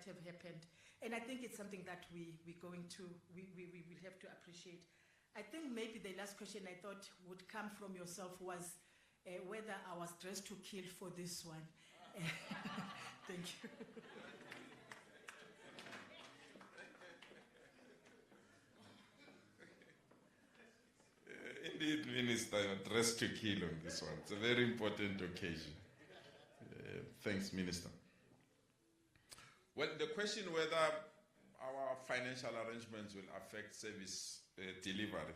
have happened. And I think it's something that we will have to appreciate. I think maybe the last question I thought would come from yourself was whether I was dressed to kill for this one. Thank you. Indeed, Minister, you're dressed to kill on this one. It's a very important occasion. Thanks, Minister. Well, the question whether our financial arrangements will affect service delivery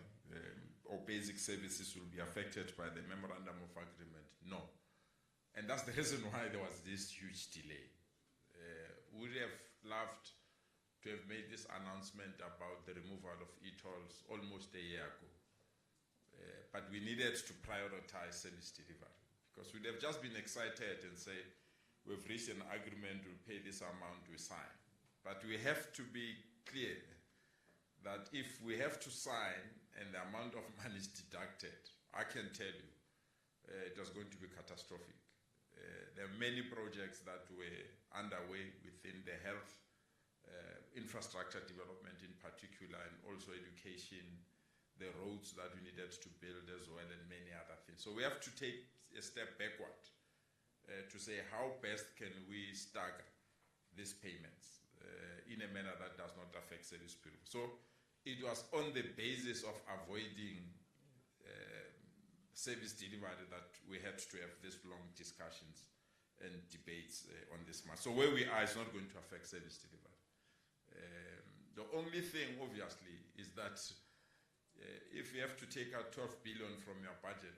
or basic services will be affected by the Memorandum of Agreement, no. And that's the reason why there was this huge delay. We would have loved to have made this announcement about the removal of e-tolls almost a year ago. But we needed to prioritize service delivery, because we'd have just been excited and say, we've reached an agreement, we'll pay this amount, we sign. But we have to be clear that if we have to sign and the amount of money is deducted, I can tell you, it was going to be catastrophic. There are many projects that were underway within the health infrastructure development in particular, and also education, the roads that we needed to build as well, and many other things. So we have to take a step backward to say how best can we stagger these payments in a manner that does not affect service people. So it was on the basis of avoiding service delivery that we had to have these long discussions and debates on this matter. So where we are is not going to affect service delivery. The only thing, obviously, is that if you have to take out 12 billion from your budget,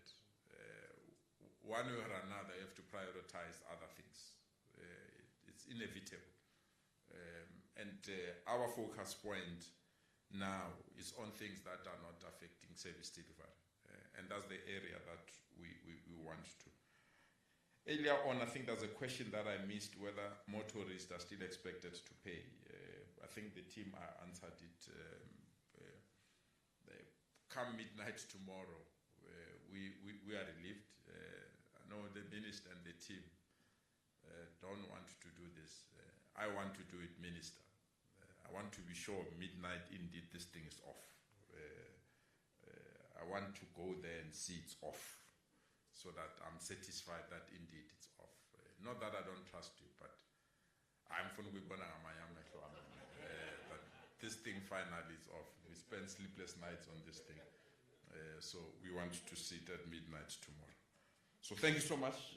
one way or another, you have to prioritize other things. It's inevitable. Our focus point now is on things that are not affecting service delivery. And that's the area that we want to. Earlier on, I think there's a question that I missed, whether motorists are still expected to pay. I think the team answered it. Come midnight tomorrow, we are relieved. I know the minister and the team don't want to do this. I want to do it, Minister. I want to be sure midnight indeed this thing is off. I want to go there and see it's off, so that I'm satisfied that indeed it's off. Not that I don't trust you, but I'm from Wibona Amayame, but this thing finally is off. We spend sleepless nights on this thing. So we want to see it at midnight tomorrow. So thank you so much,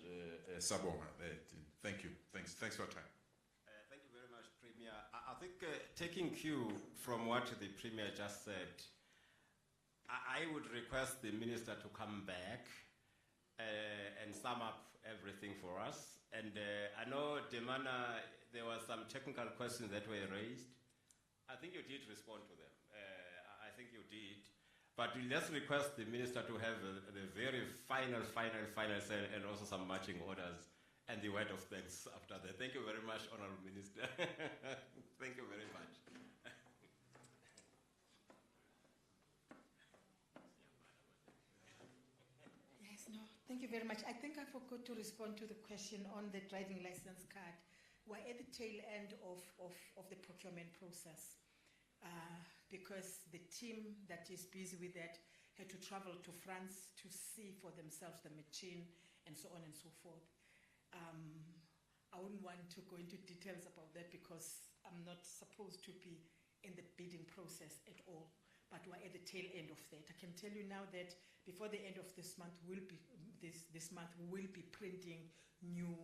Saboma. Thank you. Thanks for your time. Thank you very much, Premier. I think taking cue from what the Premier just said, I would request the Minister to come back and sum up everything for us. And I know, Demana, there were some technical questions that were raised. I think you did respond to them. I think you did. But let's request the Minister to have the very final say, and also some marching orders and the word of thanks after that. Thank you very much, Honorable Minister. Thank you very much. Yes, no, thank you very much. I think I forgot to respond to the question on the driving license card. We're at the tail end of the procurement process. Because the team that is busy with that had to travel to France to see for themselves the machine and so on and so forth. I wouldn't want to go into details about that because I'm not supposed to be in the bidding process at all, but we're at the tail end of that. I can tell you now that before the end of this month, we'll be printing new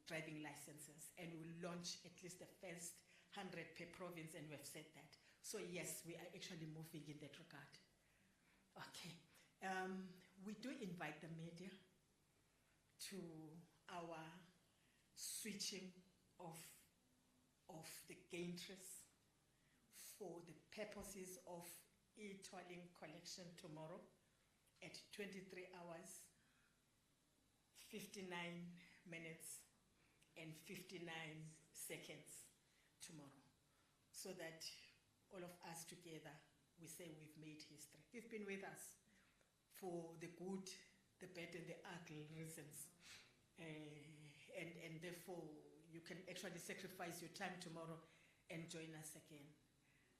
driving licenses, and we'll launch at least the first 100 per province, and we've said that. So yes, we are actually moving in that regard. Okay. We do invite the media to our switching of the gantries for the purposes of e-tolling collection tomorrow at 23 hours, 59 minutes, and 59 seconds tomorrow, so that all of us together, we say we've made history. You've been with us for the good, the bad, and the ugly reasons. And therefore, you can actually sacrifice your time tomorrow and join us again.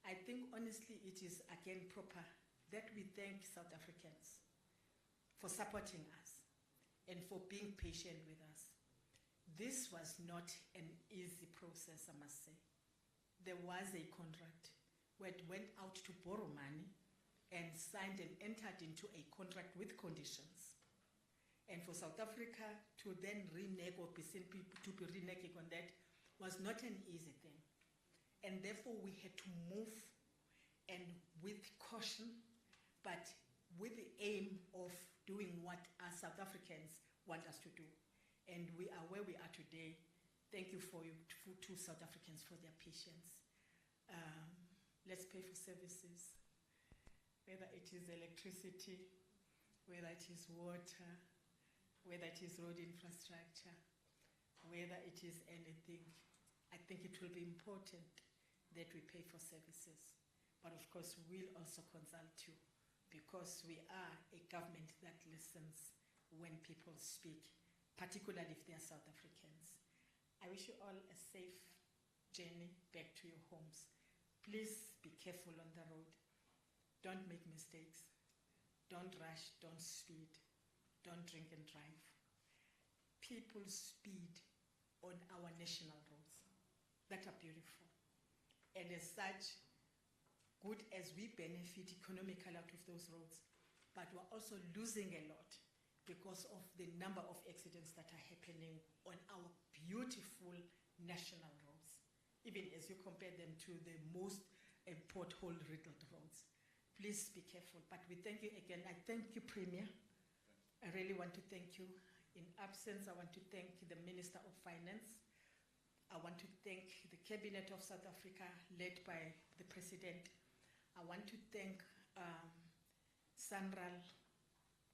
I think, honestly, it is again proper that we thank South Africans for supporting us and for being patient with us. This was not an easy process, I must say. There was a contract where it went out to borrow money and signed and entered into a contract with conditions. And for South Africa to then renege or to be reneging on that was not an easy thing. And therefore we had to move, and with caution, but with the aim of doing what us South Africans want us to do. And we are where we are today. Thank you to South Africans for their patience. Let's pay for services, whether it is electricity, whether it is water, whether it is road infrastructure, whether it is anything. I think it will be important that we pay for services. But of course, we'll also consult you, because we are a government that listens when people speak, particularly if they are South Africans. I wish you all a safe journey back to your homes. Please be careful on the road. Don't make mistakes. Don't rush, don't speed, don't drink and drive. People speed on our national roads that are beautiful. And as such, good as we benefit economically out of those roads, but we're also losing a lot because of the number of accidents that are happening on our beautiful national roads, even as you compare them to the most pothole-riddled roads. Please be careful. But we thank you again. I thank you, Premier. I really want to thank you. In absence, I want to thank the Minister of Finance. I want to thank the Cabinet of South Africa, led by the President. I want to thank SANRAL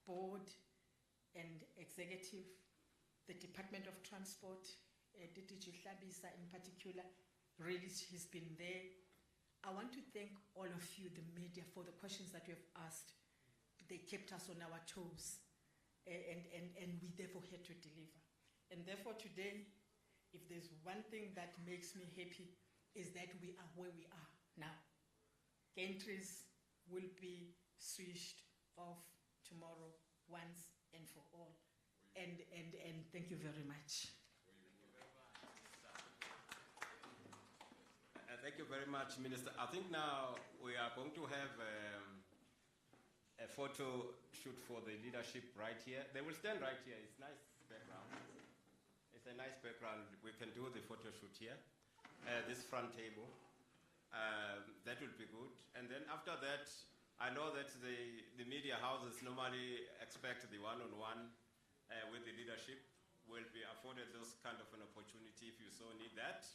Board and Executive, the Department of Transport, DDG Hlabisa in particular. Really, he's been there. I want to thank all of you, the media, for the questions that you have asked. They kept us on our toes, and we therefore had to deliver. And therefore today, if there's one thing that makes me happy, is that we are where we are now. Gantries will be switched off tomorrow once and for all. And thank you very much. Thank you very much, Minister. I think now we are going to have a photo shoot for the leadership right here. They will stand right here. It's nice background. It's a nice background. We can do the photo shoot here. This front table. That will be good. And then after that, I know that the media houses normally expect the one-on-one with the leadership. Will be afforded those kind of an opportunity if you so need that.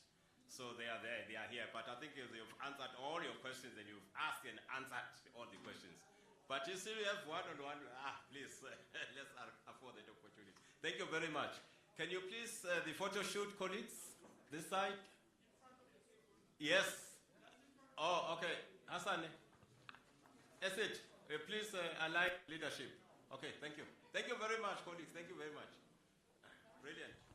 So they are there, they are here. But I think you've answered all your questions and you've asked and answered all the questions. But you still have one-on-one. Please, let's afford that opportunity. Thank you very much. Can you please, the photo shoot, colleagues? This side? Yes. Oh, okay. Hassan. That's it. Please align leadership. Okay, thank you. Thank you very much, colleagues. Thank you very much. Brilliant.